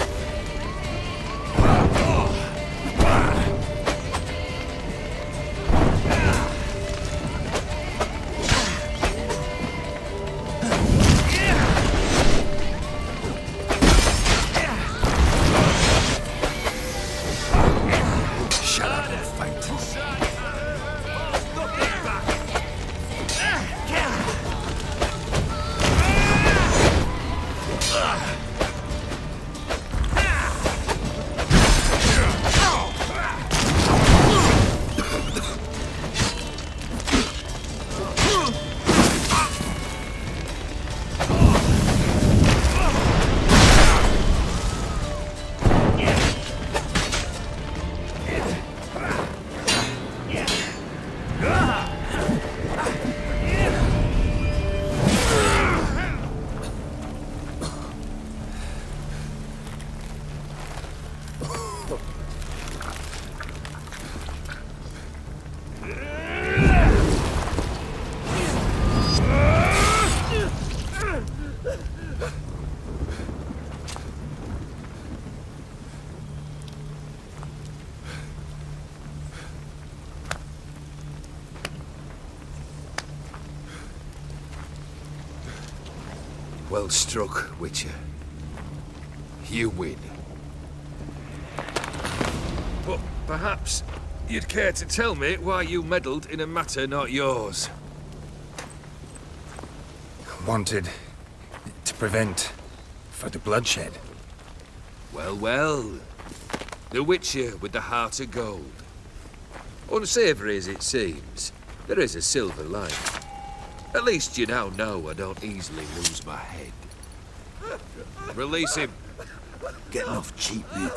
Shut up and fight. Well struck, Witcher. You win. But perhaps you'd care to tell me why you meddled in a matter not yours. Wanted to prevent further bloodshed. Well, well. The Witcher with the heart of gold. Unsavoury as it seems, there is a silver lining. At least you now know I don't easily lose my head. Release him. Getting off cheap, mate.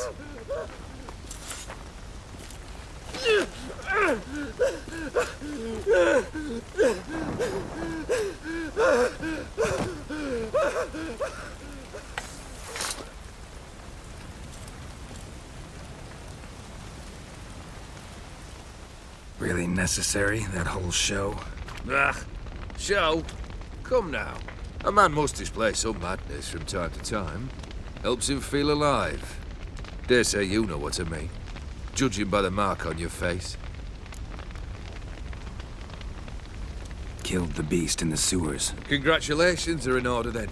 Really necessary, that whole show? Ah, show? Come now. A man must display some madness from time to time. Helps him feel alive. Dare say you know what I mean. Judging by the mark on your face. Killed the beast in the sewers. Congratulations are in order then.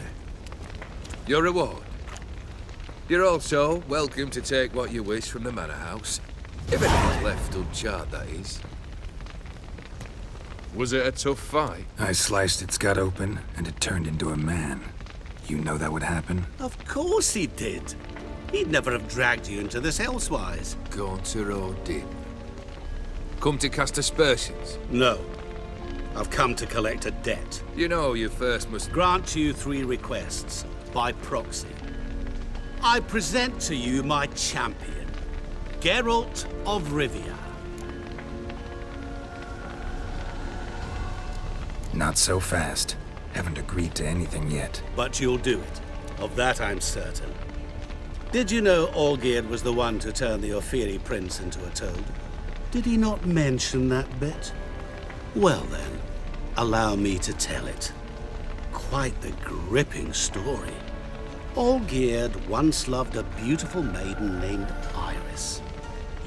Your reward. You're also welcome to take what you wish from the manor house. If anything's left uncharred, that is. Was it a tough fight? I sliced its gut open, and it turned into a man. You know that would happen? Of course he did. He'd never have dragged you into this elsewise. Gaunter Odin. Come to cast aspersions? No. I've come to collect a debt. You know you first must grant you 3 requests, by proxy. I present to you my champion, Geralt of Rivia. Not so fast. Haven't agreed to anything yet. But you'll do it. Of that I'm certain. Did you know Olgierd was the one to turn the Ofiri prince into a toad? Did he not mention that bit? Well then, allow me to tell it. Quite the gripping story. Olgierd once loved a beautiful maiden named Iris.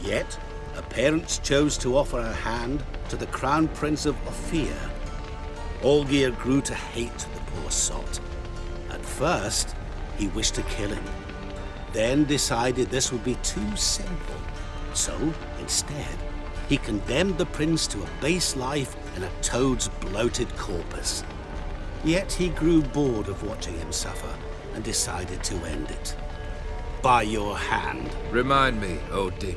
Yet, her parents chose to offer her hand to the Crown Prince of Ophir. Olgierd grew to hate the poor sot. At first, he wished to kill him, then decided this would be too simple. So, instead, he condemned the prince to a base life in a toad's bloated corpus. Yet he grew bored of watching him suffer and decided to end it. By your hand. Remind me, Odin.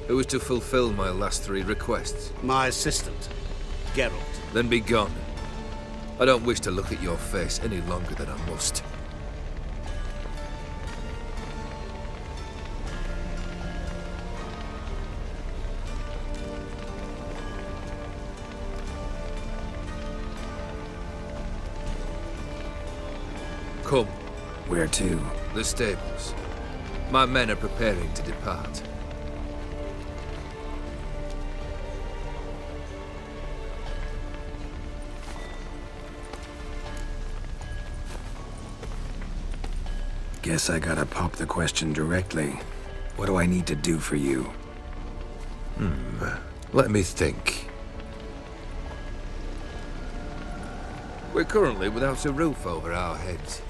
Who was to fulfill my last 3 requests? My assistant, Geralt. Then be gone. I don't wish to look at your face any longer than I must. Come. Where to? The stables. My men are preparing to depart. Guess I gotta pop the question directly. What do I need to do for you? Let me think. We're currently without a roof over our heads.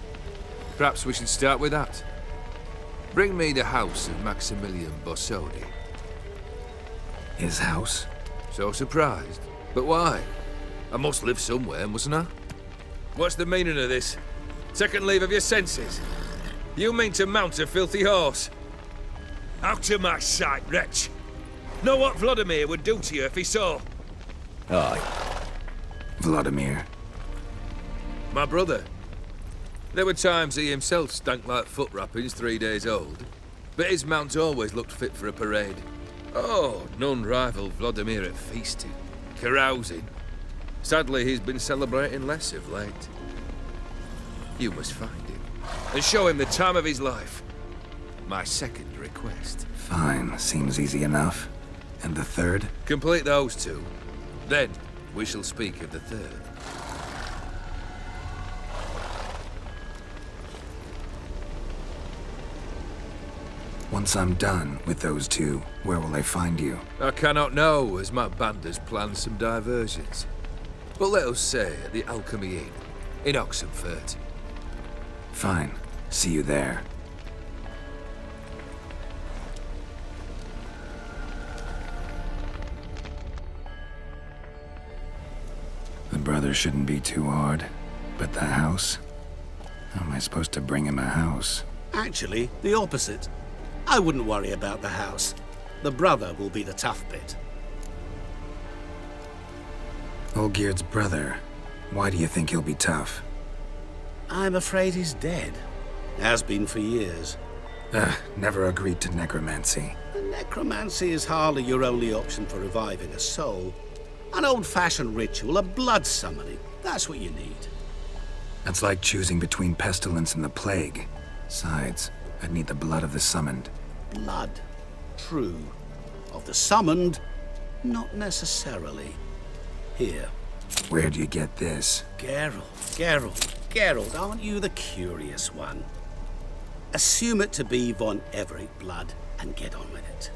Perhaps we should start with that. Bring me the house of Maximilian Borsodi. His house? So surprised. But why? I must live somewhere, mustn't I? What's the meaning of this? Second leave of your senses? You mean to mount a filthy horse? Out of my sight, wretch! Know what Vladimir would do to you if he saw? Aye. Vladimir. My brother. There were times he himself stank like foot wrappings 3 days old, but his mount always looked fit for a parade. Oh, none rival Vladimir at feasting, carousing. Sadly, he's been celebrating less of late. You must find him, and show him the time of his life. My second request. Fine, seems easy enough. And the third? Complete those 2. Then, we shall speak of the third. Once I'm done with those 2, where will I find you? I cannot know, as my band has planned some diversions. But let us say at the Alchemy Inn, in Oxenfurt. Fine. See you there. The brother shouldn't be too hard. But the house? How am I supposed to bring him a house? Actually, the opposite. I wouldn't worry about the house. The brother will be the tough bit. Olgierd's brother. Why do you think he'll be tough? I'm afraid he's dead. Has been for years. Never agreed to necromancy. Necromancy is hardly your only option for reviving a soul. An old-fashioned ritual, a blood summoning. That's what you need. That's like choosing between pestilence and the plague. Besides, I'd need the blood of the summoned. Blood. True. Of the summoned, not necessarily. Here. Where do you get this? Geralt, aren't you the curious one? Assume it to be von Everett blood and get on with it.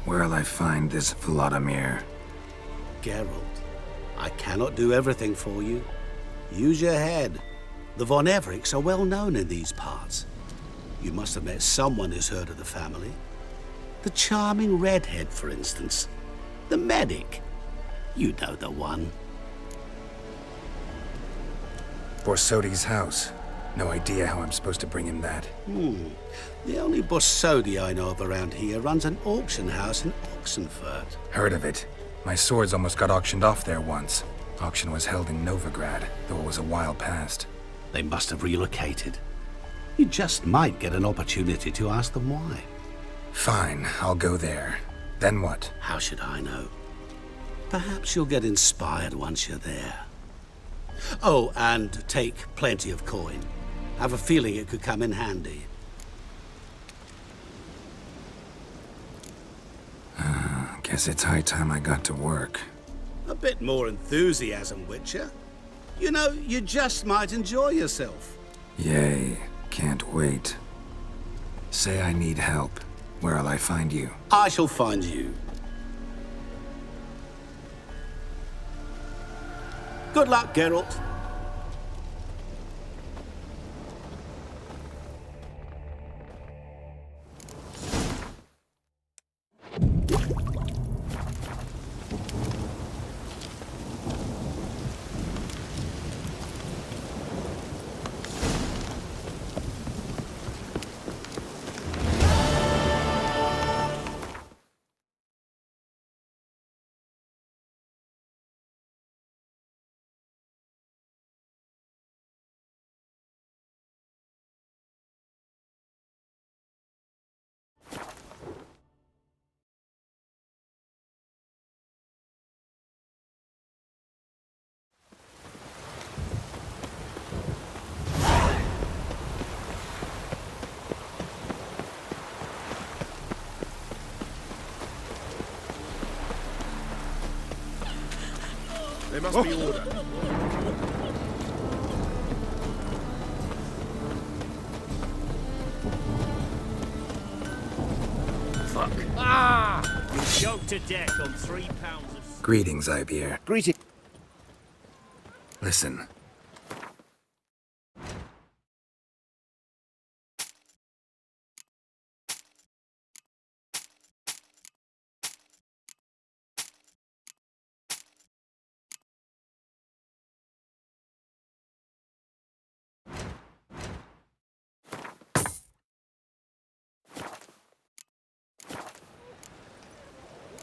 Where'll I find this Vladimir? Geralt, I cannot do everything for you. Use your head. The von Evericks are well known in these parts. You must have met someone who's heard of the family. The charming redhead, for instance. The medic. You know the one. Borsodi's house. No idea how I'm supposed to bring him that. The only Borsodi I know of around here runs an auction house in Oxenfurt. Heard of it. My swords almost got auctioned off there once. Auction was held in Novigrad, though it was a while past. They must have relocated. You just might get an opportunity to ask them why. Fine, I'll go there. Then what? How should I know? Perhaps you'll get inspired once you're there. Oh, and take plenty of coin. Have a feeling it could come in handy. Guess it's high time I got to work. A bit more enthusiasm, Witcher. You know, you just might enjoy yourself. Yay, can't wait. Say I need help. Where'll I find you? I shall find you. Good luck, Geralt. There must be order. Fuck. Ah! You're choked to death on 3 pounds of... Greetings, Ibeer. Greeting. Listen.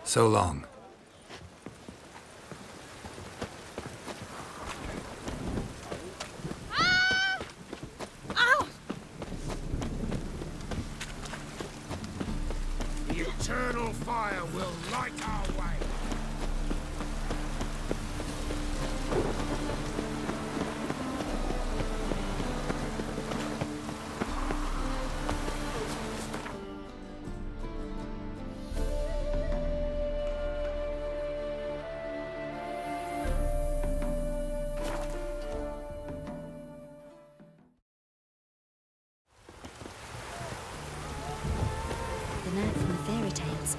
So long. The eternal fire will light our way. The nerd from the fairy tales.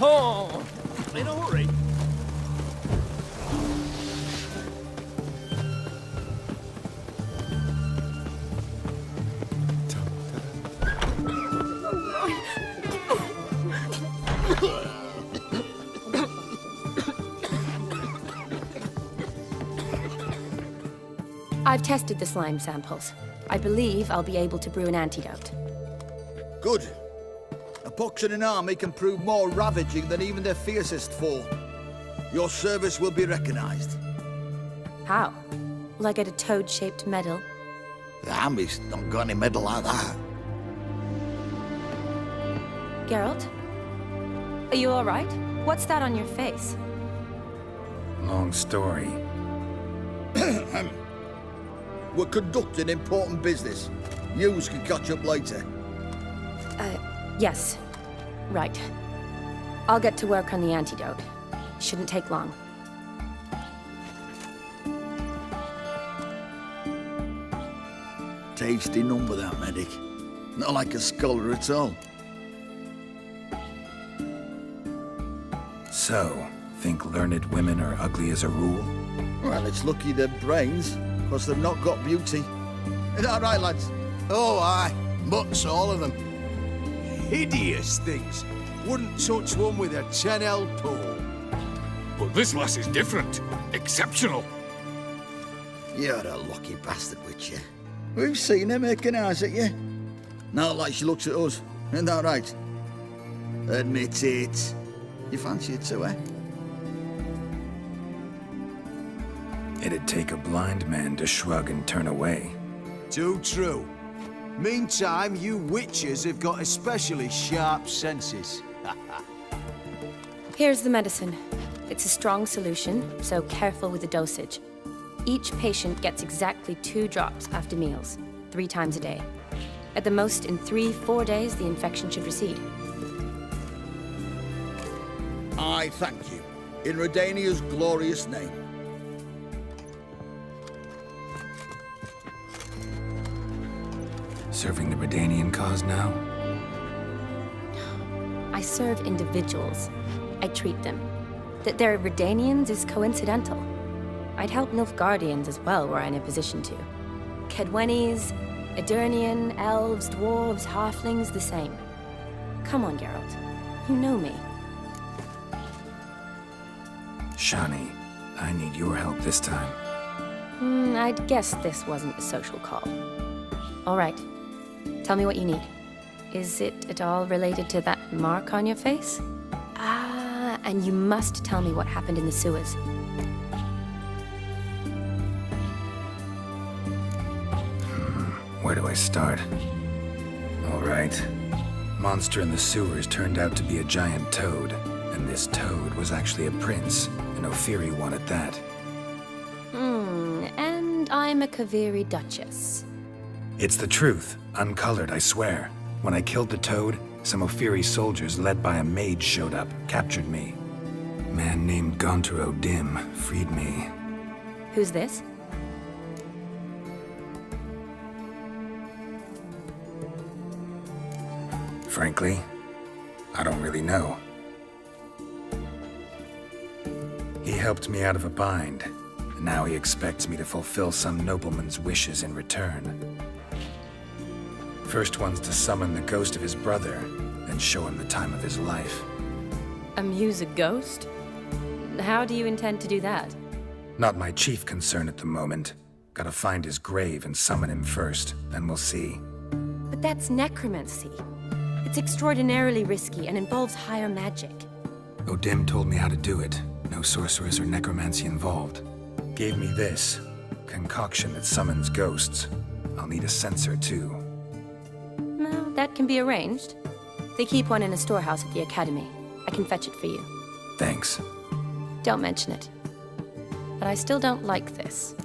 Oh! In a hurry. I've tested the slime samples. I believe I'll be able to brew an antidote. Good. A pox in an army can prove more ravaging than even their fiercest foe. Your service will be recognized. How? Will I get a toad-shaped medal? The army's not got any medal like that. Geralt? Are you all right? What's that on your face? Long story. We're conducting important business. Yous can catch up later. Yes. Right. I'll get to work on the antidote. Shouldn't take long. Tasty number, that medic. Not like a scholar at all. So, think learned women are ugly as a rule? Well, it's lucky they're brains, because they've not got beauty. Is that right, lads? Oh, aye. Mutts, all of them. Hideous things. Wouldn't touch one with a 10L pole. But this lass is different. Exceptional. You're a lucky bastard, Witcher. We've seen her making eyes at you. Not like she looks at us. Isn't that right? Admit it. You fancy it too, eh? It'd take a blind man to shrug and turn away. Too true. Meantime, you witches have got especially sharp senses. Here's the medicine. It's a strong solution, so careful with the dosage. Each patient gets exactly 2 drops after meals, 3 times a day. At the most, in 3-4 days, the infection should recede. I thank you. In Redania's glorious name. Serving the Redanian cause now? I serve individuals. I treat them. That they're Redanians is coincidental. I'd help Nilfgaardians as well were I in a position to. Kedwenis, Edirnian, elves, dwarves, halflings, the same. Come on, Geralt. You know me. Shani, I need your help this time. I'd guess this wasn't a social call. All right. Tell me what you need. Is it at all related to that mark on your face? Ah, and you must tell me what happened in the sewers. Where do I start? All right. Monster in the sewers turned out to be a giant toad, and this toad was actually a prince, an Ophiri one at that. And I'm a Kaviri Duchess. It's the truth, uncolored, I swear. When I killed the toad, some Ophiri soldiers led by a mage showed up, captured me. A man named Gaunter O'Dim freed me. Who's this? Frankly, I don't really know. He helped me out of a bind, and now he expects me to fulfill some nobleman's wishes in return. First one's to summon the ghost of his brother, then show him the time of his life. Amuse a ghost? How do you intend to do that? Not my chief concern at the moment. Gotta find his grave and summon him first, then we'll see. But that's necromancy. It's extraordinarily risky and involves higher magic. O'Dim told me how to do it. No sorcerers or necromancy involved. Gave me this concoction that summons ghosts. I'll need a censer too. Well, that can be arranged. They keep one in a storehouse at the academy. I can fetch it for you. Thanks. Don't mention it. But I still don't like this.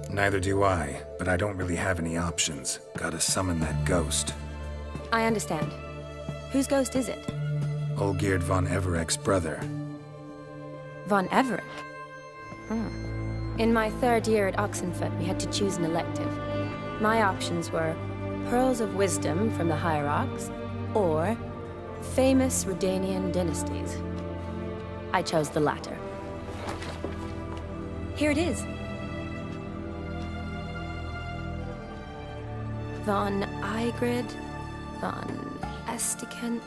Neither do I, but I don't really have any options. Gotta summon that ghost. I understand. Whose ghost is it? Olgierd von Everek's brother. Von Everek? In my 3rd year at Oxenfoot, we had to choose an elective. My options were Pearls of Wisdom from the Hierarchs, or Famous Redanian Dynasties. I chose the latter. Here it is. Von Igrid, Von Estiken,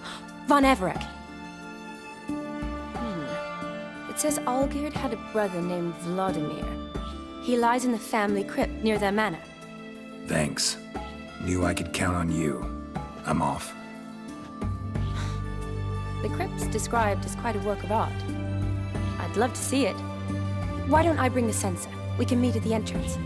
Von Everek. It says Olgierd had a brother named Vladimir. He lies in the family crypt near their manor. Thanks. Knew I could count on you. I'm off. The crypt's described as quite a work of art. I'd love to see it. Why don't I bring the censer? We can meet at the entrance.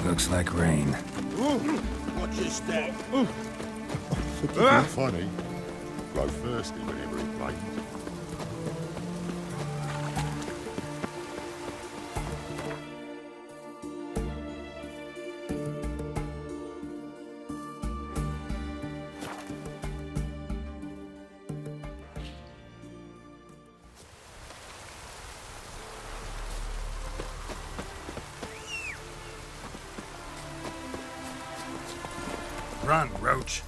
Looks like rain. Watch your step. Funny. Grow thirsty whenever it rains. Run, Roach.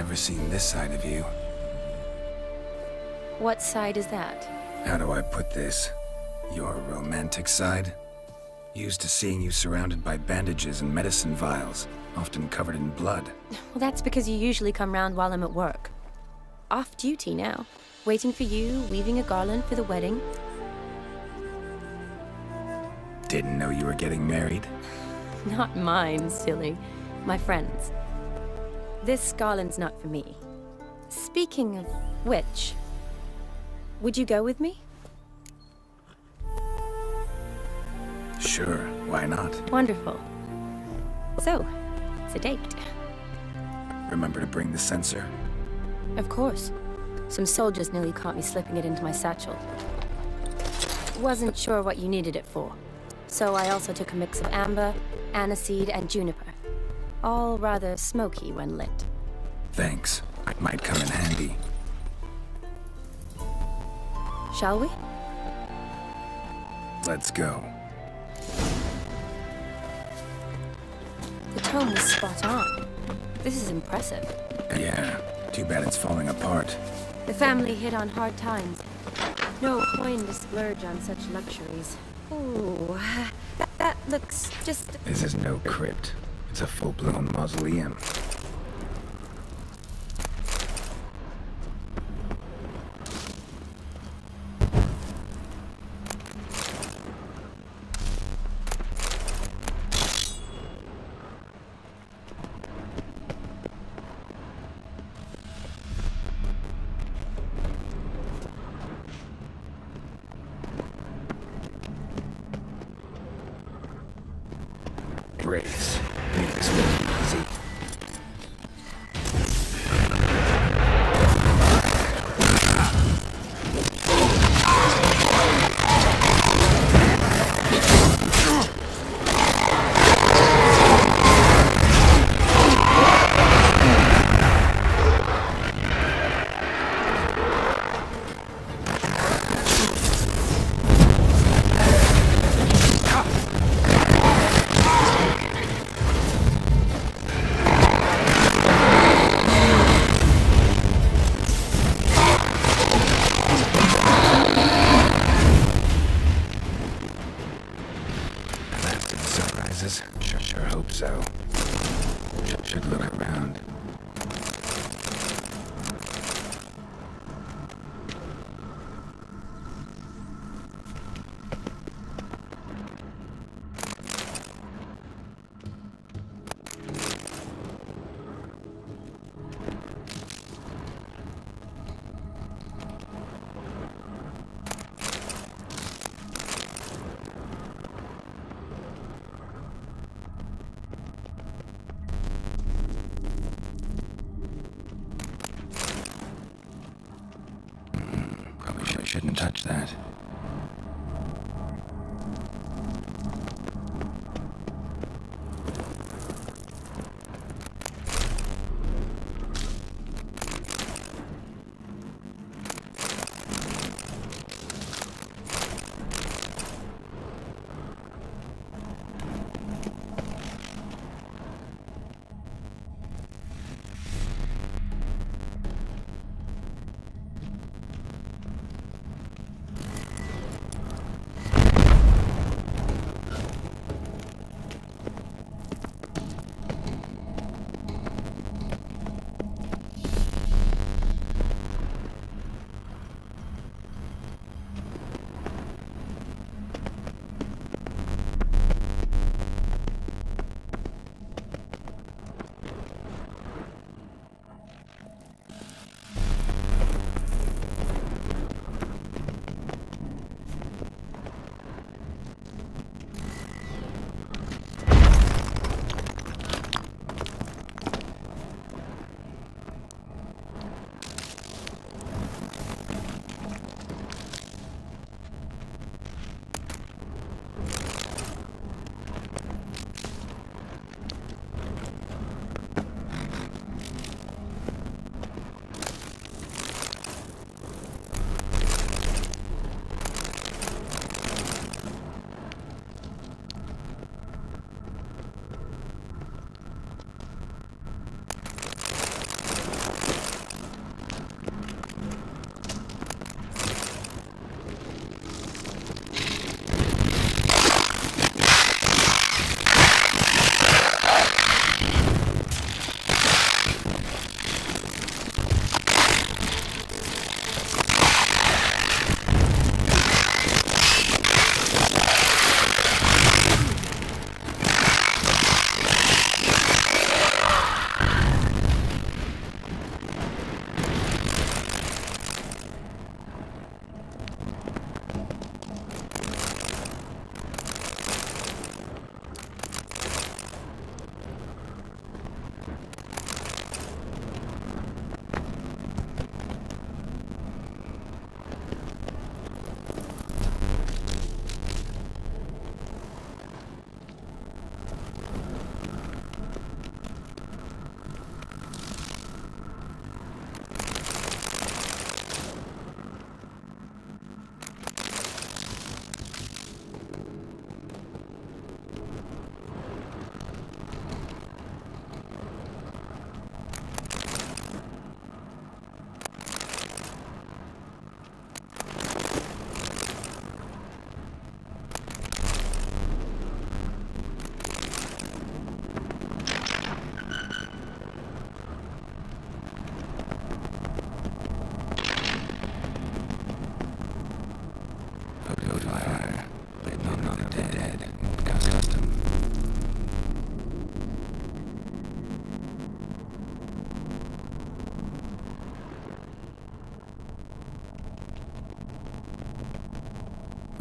never seen this side of you. What side is that? How do I put this? Your romantic side? Used to seeing you surrounded by bandages and medicine vials, often covered in blood. Well, that's because you usually come round while I'm at work. Off duty now. Waiting for you, weaving a garland for the wedding. Didn't know you were getting married? Not mine, silly. My friend's. This garland's not for me. Speaking of which, would you go with me? Sure, why not? Wonderful. So, it's a date. Remember to bring the censer? Of course. Some soldiers nearly caught me slipping it into my satchel. Wasn't sure what you needed it for. So I also took a mix of amber, aniseed, and juniper. All rather smoky when lit. Thanks. Might come in handy. Shall we? Let's go. The tone was spot on. This is impressive. Yeah, too bad it's falling apart. The family hit on hard times. No coin to splurge on such luxuries. Ooh, that looks just... This is no crypt. It's a full-blown mausoleum. Grace. Makes it easy. Sure hope so. Should look around.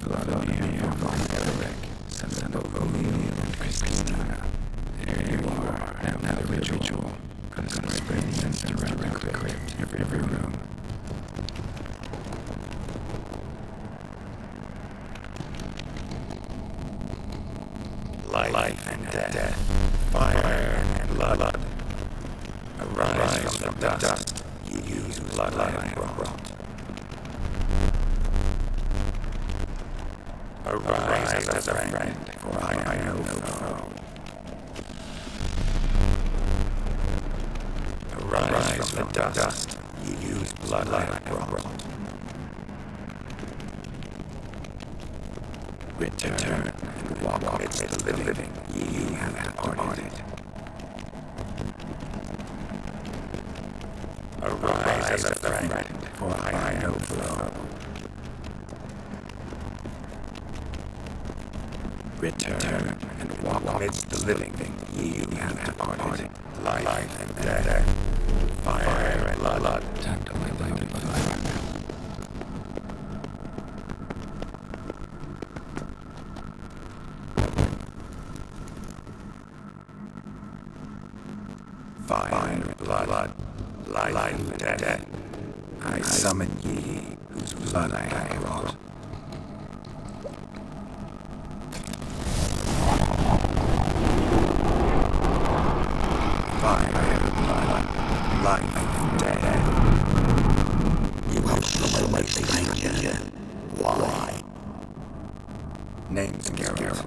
Vladimir von Erich, son of O'Neill and Christina. There you are, now the ritual. Consecrate incense around the crypt, every room. Life and death, fire and blood. Arise from the dust, you use blood I have brought. Arise as a friend, for I am no foe. Arise from the dust, you use blood I have brought. Return and walk amidst the living, ye have departed. Arise as a friend, for I am no foe. Return and walk amidst the living, ye have departed. Life and death, fire and blood. Time to light the fire. Fire and blood, life and death. I summon ye, whose blood I have brought. Fire and blood, life and death. You have summoned my stranger. Why? Name's Geralt.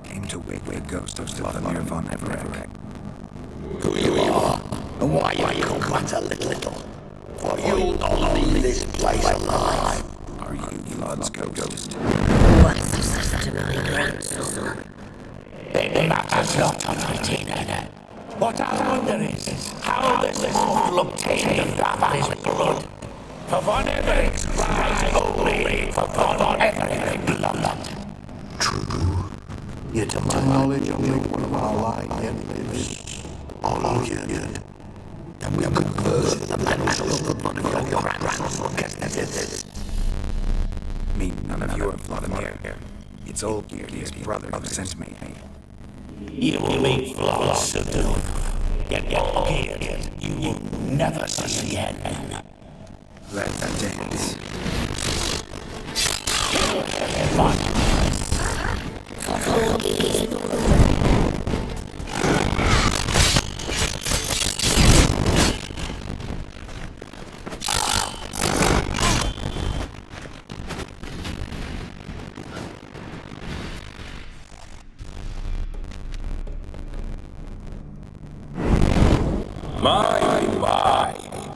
Came to wake the ghost of Vladimir von Everett. Who you are, and why you come matter little. For you'll not leave this place alive. Are you Blood's ghost? What's the sister to my grandson? It matters not, Martina. What I wonder is how this mortal obtained of Rava's blood. For Von Everett's cries only for Von Everett's blood. True. Yet to my knowledge, only one of our line yet lives. All good. And we converse with the men who stole the blood of your grandson. Me, none of you are Vladimir. It's Olgierd, his brother, who sent me. You will meet Vlas soon. Yet Olgierd, you will never see again. Let them dance. My.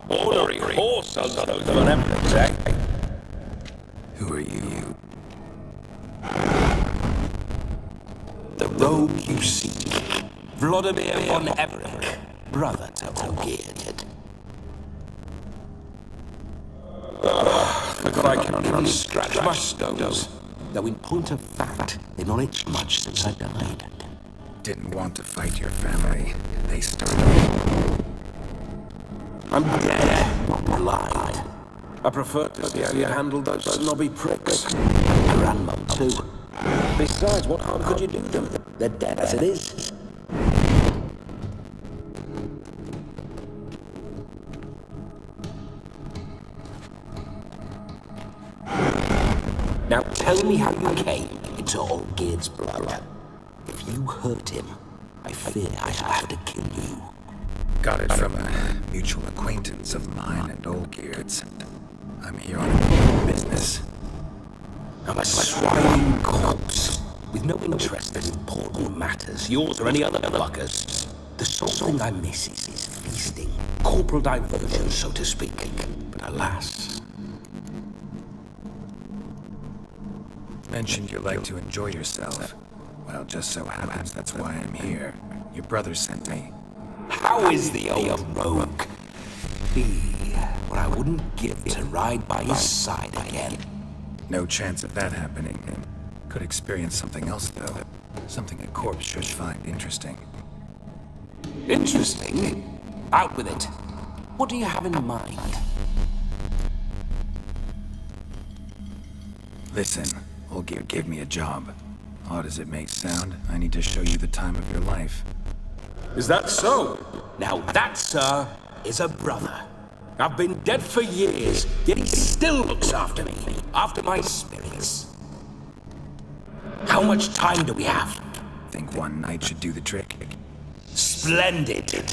Ordinary horse are those of an emperor, eh? Who are you? The rogue you seek. Vladimir von Everett, brother to Olgierd. But I cannot even scratch my stones. Though in point of fact, they've not itched much since I died. Didn't want to fight your family. They started. I'm dead, not blind. I prefer to see how you handled those snobby pricks. Grandmum, too. Besides, what harm could you do to them? They're dead as it is. Now tell me how you came into Olgierd's blood. If you hurt him, I fear I shall have to kill you. Got it from a mutual acquaintance of mine and Olgierd's. I'm here on business. I'm a swine corpse, with no interest in important matters, yours or any other buggers. The sole thing I miss is feasting. Corporal diversion, so to speak. But alas. Mentioned you like to enjoy yourself. Well, just so happens that's why I'm here. Your brother sent me. How is the old rogue? What I wouldn't give to ride by his side again. No chance of that happening. Could experience something else, though. Something a corpse should find interesting. Interesting? Out with it. What do you have in mind? Listen, Olgir gave me a job. Odd as it may sound, I need to show you the time of your life. Is that so? Now that, sir, is a brother. I've been dead for years, yet he still looks after me, after my spirits. How much time do we have? Think one night should do the trick? Splendid.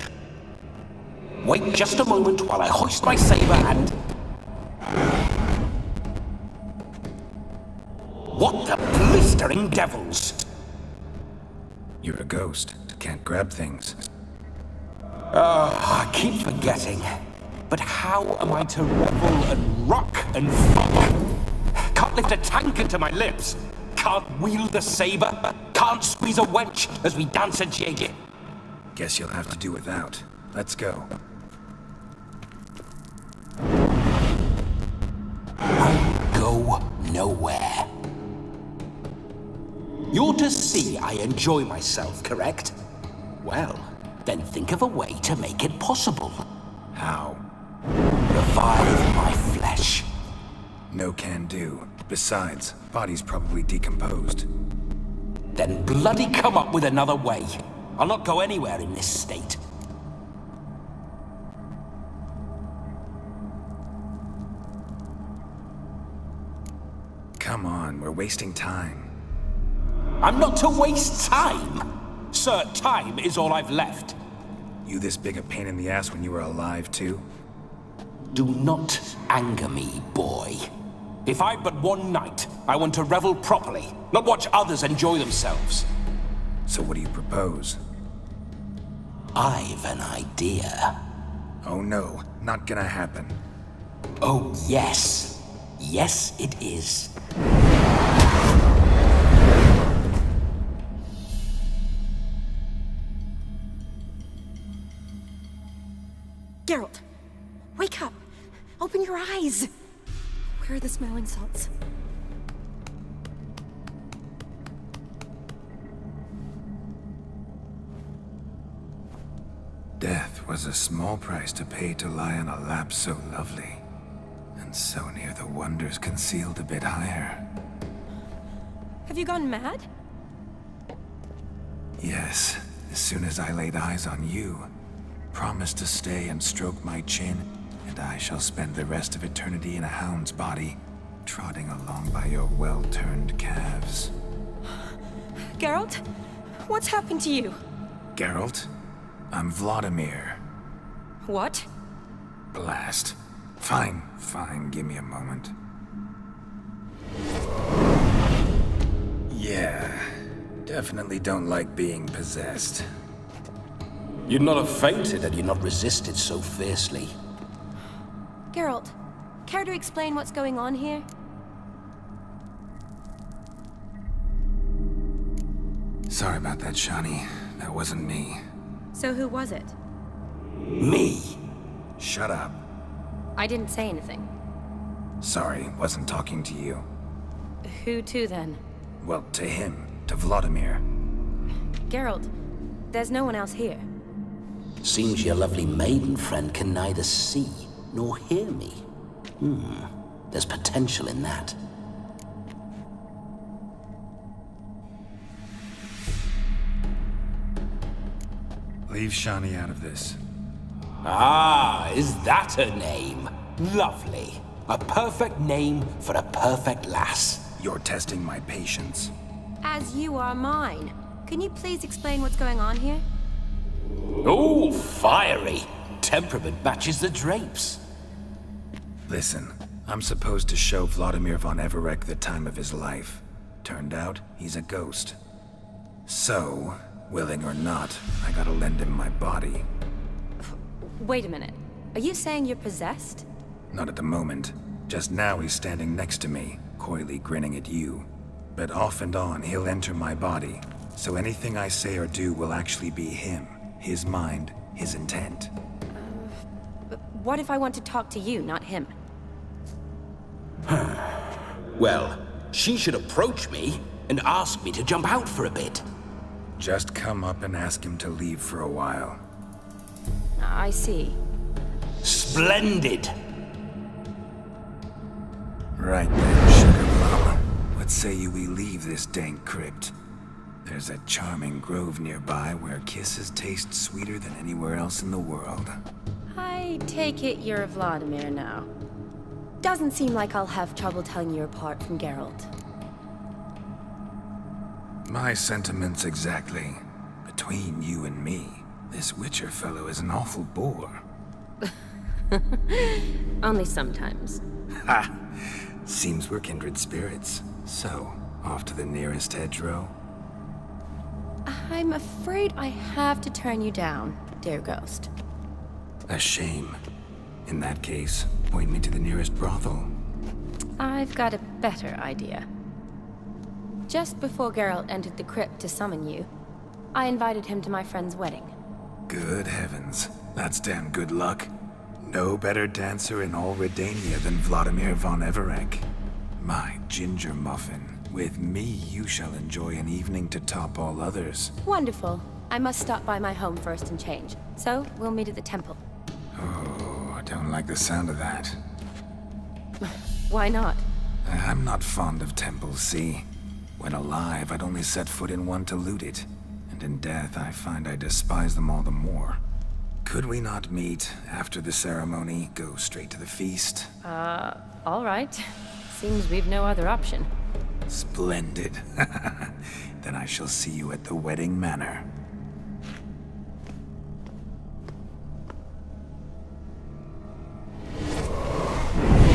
Wait just a moment while I hoist my saber and... What the blistering devils? You're a ghost. Can't grab things. I keep forgetting. But how am I to revel and rock and fuck? Can't lift a tank into my lips. Can't wield the saber. Can't squeeze a wench as we dance a jig. Guess you'll have to do without. Let's go. I'll go nowhere. You're to see I enjoy myself, correct? Well, then think of a way to make it possible. How? Revive my flesh. No can do. Besides, body's probably decomposed. Then bloody come up with another way. I'll not go anywhere in this state. Come on, we're wasting time. I'm not to waste time! Sir, time is all I've left. You this big a pain in the ass when you were alive, too? Do not anger me, boy. If I've but one night, I want to revel properly, not watch others enjoy themselves. So what do you propose? I've an idea. Oh no, not gonna happen. Oh yes. Yes, it is. Geralt, wake up! Open your eyes! Where are the smelling salts? Death was a small price to pay to lie on a lap so lovely, and so near the wonders concealed a bit higher. Have you gone mad? Yes, as soon as I laid eyes on you, promised to stay and stroke my chin, and I shall spend the rest of eternity in a hound's body, trotting along by your well-turned calves. Geralt? What's happened to you? Geralt? I'm Vladimir. What? Blast. Fine, give me a moment. Yeah, definitely don't like being possessed. You'd not have fainted had you not resisted so fiercely. Geralt, care to explain what's going on here? Sorry about that, Shani. That wasn't me. So who was it? Me. Shut up. I didn't say anything. Sorry, wasn't talking to you. Who to then? Well, to him. To Vladimir. Geralt, there's no one else here. Seems your lovely maiden friend can neither see nor hear me. There's potential in that. Leave Shani out of this. Ah, is that her name? Lovely. A perfect name for a perfect lass. You're testing my patience. As you are mine. Can you please explain what's going on here? Oh, fiery. Temperament matches the drapes. Listen, I'm supposed to show Vladimir von Everec the time of his life. Turned out, he's a ghost. So, willing or not, I gotta lend him my body. Wait a minute. Are you saying you're possessed? Not at the moment. Just now he's standing next to me, coyly grinning at you. But off and on, he'll enter my body. So anything I say or do will actually be him. His mind, his intent. But what if I want to talk to you, not him? Well, she should approach me and ask me to jump out for a bit. Just come up and ask him to leave for a while. I see. Splendid! Right then, sugar plum. What say you we leave this dank crypt? There's a charming grove nearby where kisses taste sweeter than anywhere else in the world. I take it you're Vladimir now. Doesn't seem like I'll have trouble telling you apart from Geralt. My sentiments exactly. Between you and me, this Witcher fellow is an awful bore. Only sometimes. Ha! Seems we're kindred spirits. So, off to the nearest hedgerow? I'm afraid I have to turn you down, dear ghost. A shame. In that case, point me to the nearest brothel. I've got a better idea. Just before Geralt entered the crypt to summon you, I invited him to my friend's wedding. Good heavens. That's damn good luck. No better dancer in all Redania than Vladimir von Everec. My ginger muffin. With me, you shall enjoy an evening to top all others. Wonderful. I must stop by my home first and change. So, we'll meet at the temple. Oh, I don't like the sound of that. Why not? I'm not fond of temples, see? When alive, I'd only set foot in one to loot it. And in death, I find I despise them all the more. Could we not meet after the ceremony, go straight to the feast? All right. Seems we've no other option. Splendid. Then I shall see you at the wedding manor.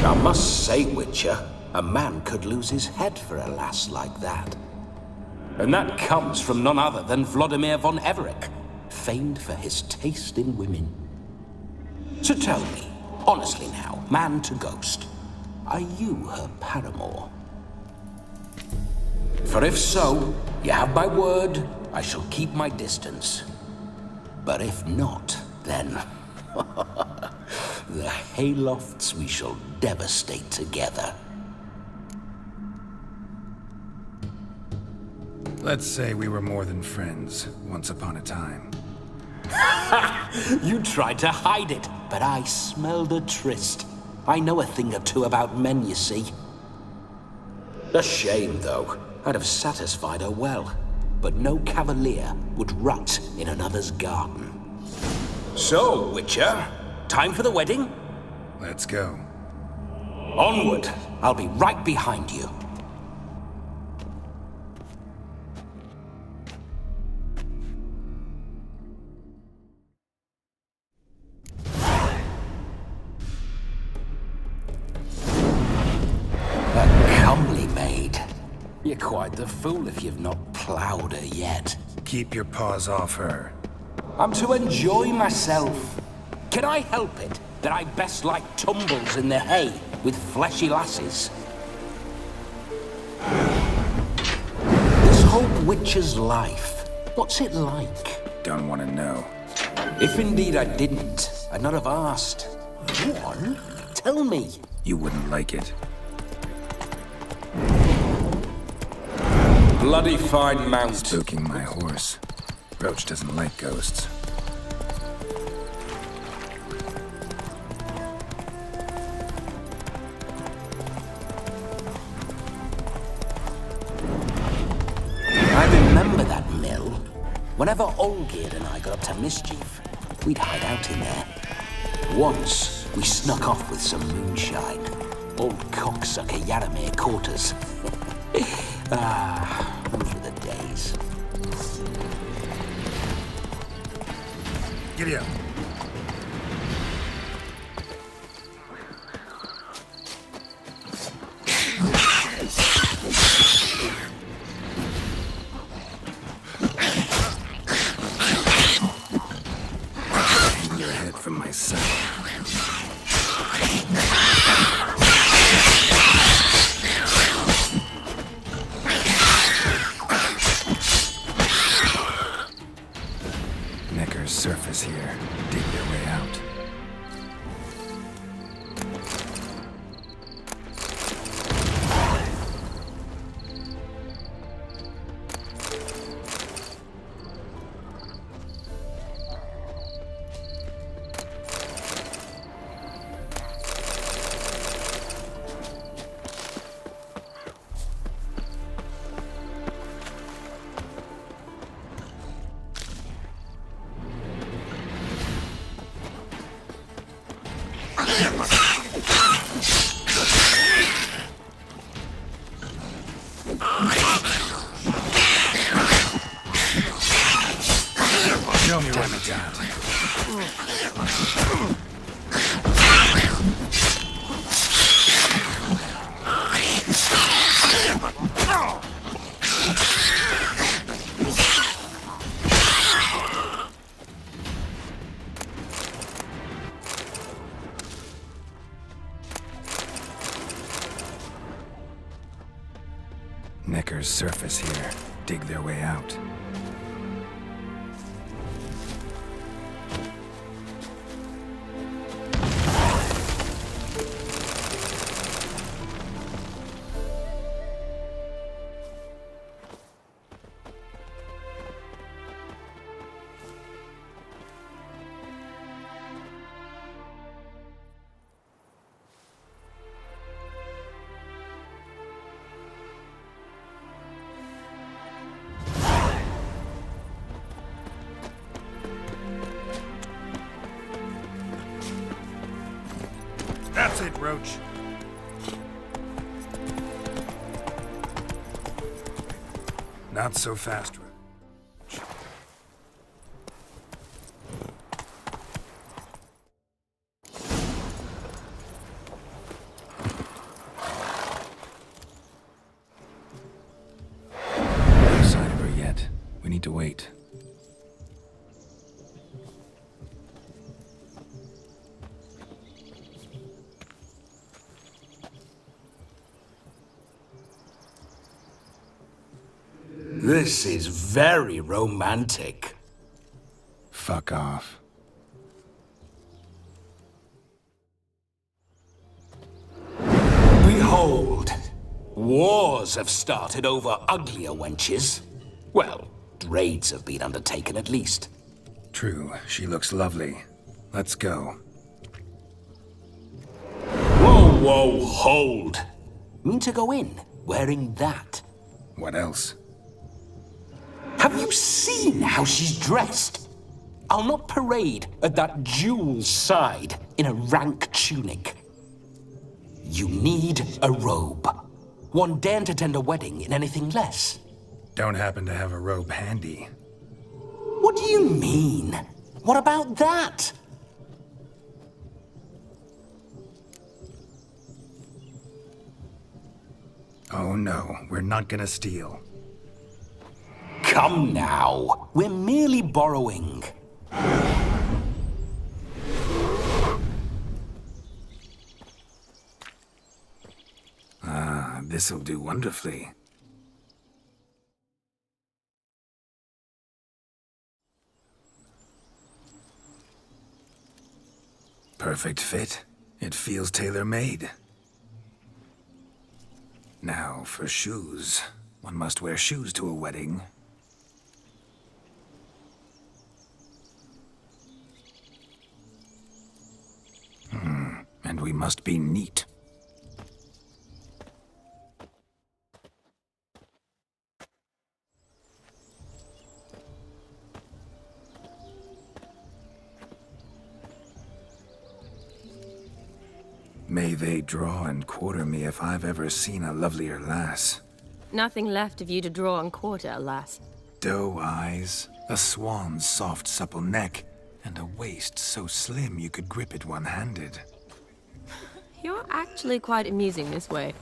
I must say, Witcher, a man could lose his head for a lass like that. And that comes from none other than Vladimir von Everec, famed for his taste in women. So tell me, honestly now, man to ghost, are you her paramour? For if so, you have my word, I shall keep my distance. But if not, then the haylofts we shall devastate together. Let's say we were more than friends, once upon a time. You tried to hide it, but I smelled a tryst. I know a thing or two about men, you see. A shame, though. I'd have satisfied her well, but no cavalier would rut in another's garden. So, Witcher, time for the wedding? Let's go. Onward! I'll be right behind you. You're quite the fool if you've not ploughed her yet. Keep your paws off her. I'm to enjoy myself. Can I help it that I best like tumbles in the hay with fleshy lasses? This whole Witcher's life, what's it like? Don't want to know. If indeed I didn't, I'd not have asked. Go on, tell me. You wouldn't like it. Bloody fine mount. Spooking my horse. Roach doesn't like ghosts. I remember that mill. Whenever Olgierd and I got up to mischief, we'd hide out in there. Once, we snuck off with some moonshine. Old cocksucker Yaramir caught us. Those were the days. Giddy up. Hang your head from my side. Surface here. Dig Show me what we got. Neckar's surface here. Dig their way out. That's it, Roach. Not so fast, Roach. No sign of her yet. We need to wait. This is very romantic. Fuck off. Behold, wars have started over uglier wenches. Well, raids have been undertaken at least. True, she looks lovely. Let's go. Whoa, whoa, hold. Mean to go in, wearing that. What else? Have you seen how she's dressed? I'll not parade at that jewel's side in a rank tunic. You need a robe. One daren't attend a wedding in anything less. Don't happen to have a robe handy. What do you mean? What about that? Oh no, we're not gonna steal. Come now, we're merely borrowing. Ah, this'll do wonderfully. Perfect fit. It feels tailor-made. Now, for shoes. One must wear shoes to a wedding. And we must be neat. May they draw and quarter me if I've ever seen a lovelier lass. Nothing left of you to draw and quarter, alas. Doe eyes, a swan's soft supple neck, and a waist so slim you could grip it one-handed. You're actually quite amusing this way.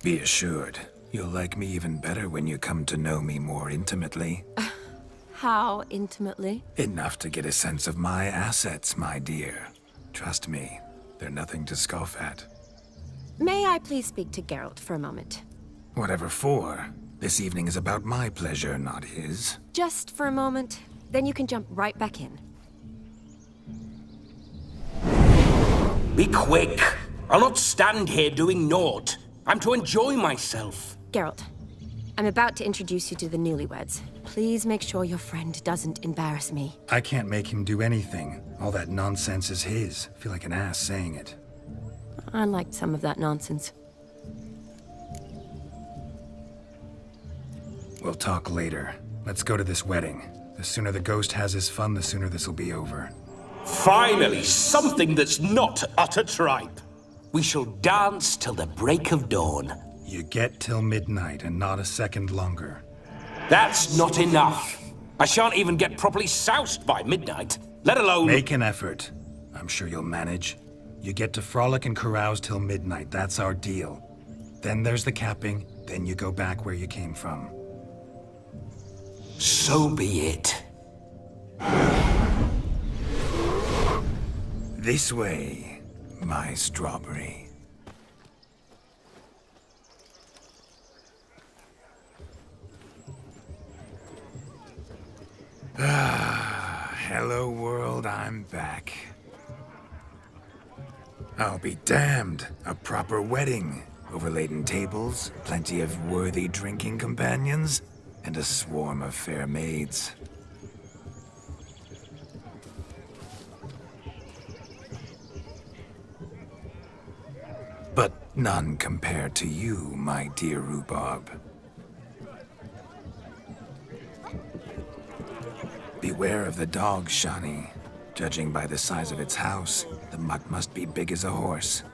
Be assured, you'll like me even better when you come to know me more intimately. How intimately? Enough to get a sense of my assets, my dear. Trust me, they're nothing to scoff at. May I please speak to Geralt for a moment? Whatever for. This evening is about my pleasure, not his. Just for a moment, then you can jump right back in. Be quick. I'll not stand here doing naught. I'm to enjoy myself. Geralt, I'm about to introduce you to the newlyweds. Please make sure your friend doesn't embarrass me. I can't make him do anything. All that nonsense is his. I feel like an ass saying it. I liked some of that nonsense. We'll talk later. Let's go to this wedding. The sooner the ghost has his fun, the sooner this'll be over. Finally, something that's not utter tripe. We shall dance till the break of dawn. You get till midnight and not a second longer. That's not enough. I shan't even get properly soused by midnight, let alone... Make an effort. I'm sure you'll manage. You get to frolic and carouse till midnight, that's our deal. Then there's the capping, then you go back where you came from. So be it. This way, my strawberry. Ah, hello world, I'm back. I'll be damned. A proper wedding. Overladen tables, plenty of worthy drinking companions, and a swarm of fair maids. But none compared to you, my dear rhubarb. Beware of the dog, Shani. Judging by the size of its house, the mutt must be big as a horse.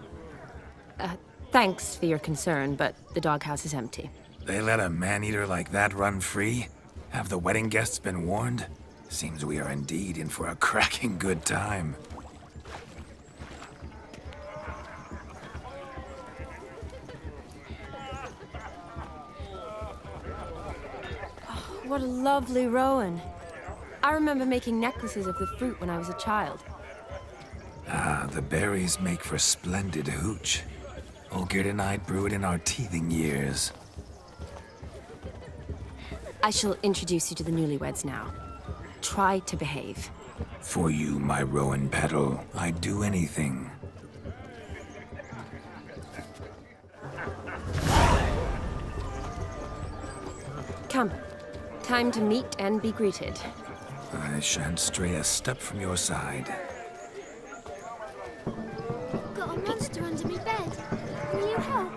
Thanks for your concern, but the doghouse is empty. They let a man-eater like that run free? Have the wedding guests been warned? Seems we are indeed in for a cracking good time. Oh, what a lovely rowan. I remember making necklaces of the fruit when I was a child. Ah, the berries make for splendid hooch. Olgerd and I brewed in our teething years. I shall introduce you to the newlyweds now. Try to behave. For you, my rowan petal, I'd do anything. Come. Time to meet and be greeted. I shan't stray a step from your side. Got a monster under me bed. Will you help?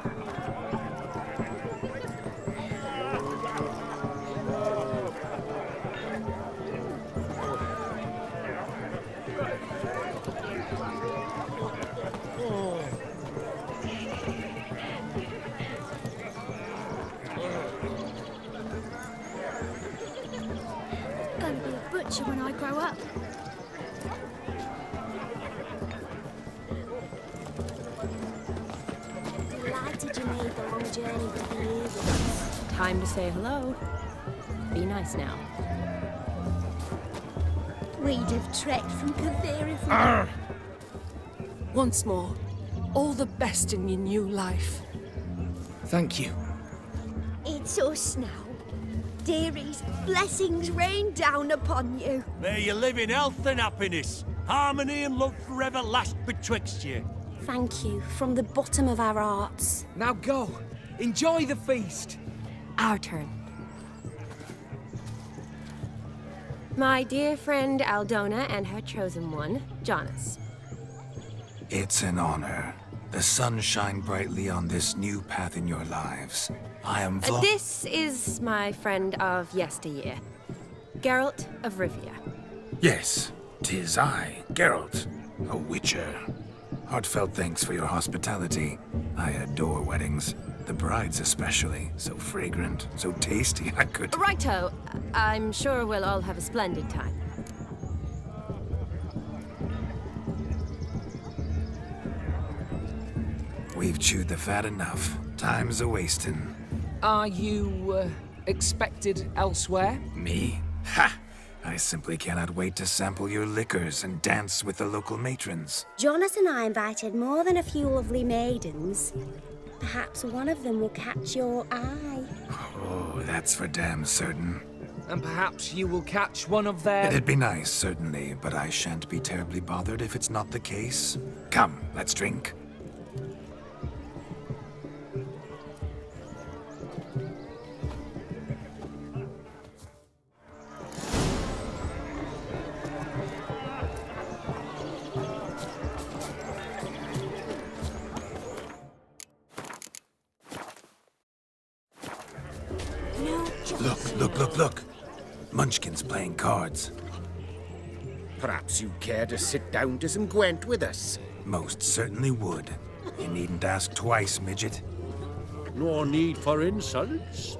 Gonna be a butcher when I grow up. Delighted you made the long journey to the Eagles. Time to say hello. Be nice now. We'd have trekked from Kavir if we... Once more, all the best in your new life. Thank you. It's us now. Dearies, blessings rain down upon you. May you live in health and happiness. Harmony and love forever last betwixt you. Thank you from the bottom of our hearts. Now go. Enjoy the feast. Our turn. My dear friend Aldona and her chosen one, Jonas. It's an honor. The sun shine brightly on this new path in your lives. I am This is my friend of yesteryear, Geralt of Rivia. Yes, 'tis I, Geralt, a witcher. Heartfelt thanks for your hospitality. I adore weddings. The brides especially. So fragrant, so tasty, I could... Righto. I'm sure we'll all have a splendid time. We've chewed the fat enough. Time's a-wasting. Are you, expected elsewhere? Me? Ha! I simply cannot wait to sample your liquors and dance with the local matrons. Jonas and I invited more than a few lovely maidens. Perhaps one of them will catch your eye. Oh, that's for damn certain. And perhaps you will catch one of their... It'd be nice, certainly, but I shan't be terribly bothered if it's not the case. Come, let's drink. Look. Munchkin's playing cards. Perhaps you'd care to sit down to some Gwent with us? Most certainly would. You needn't ask twice, midget. No need for insults.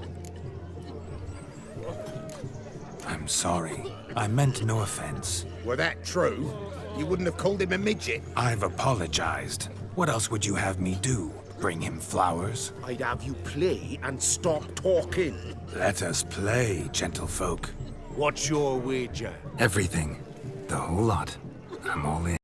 I'm sorry. I meant no offense. Were that true, you wouldn't have called him a midget. I've apologized. What else would you have me do? Bring him flowers? I'd have you play and stop talking. Let us play, gentlefolk. What's your wager? Everything. The whole lot. I'm all in.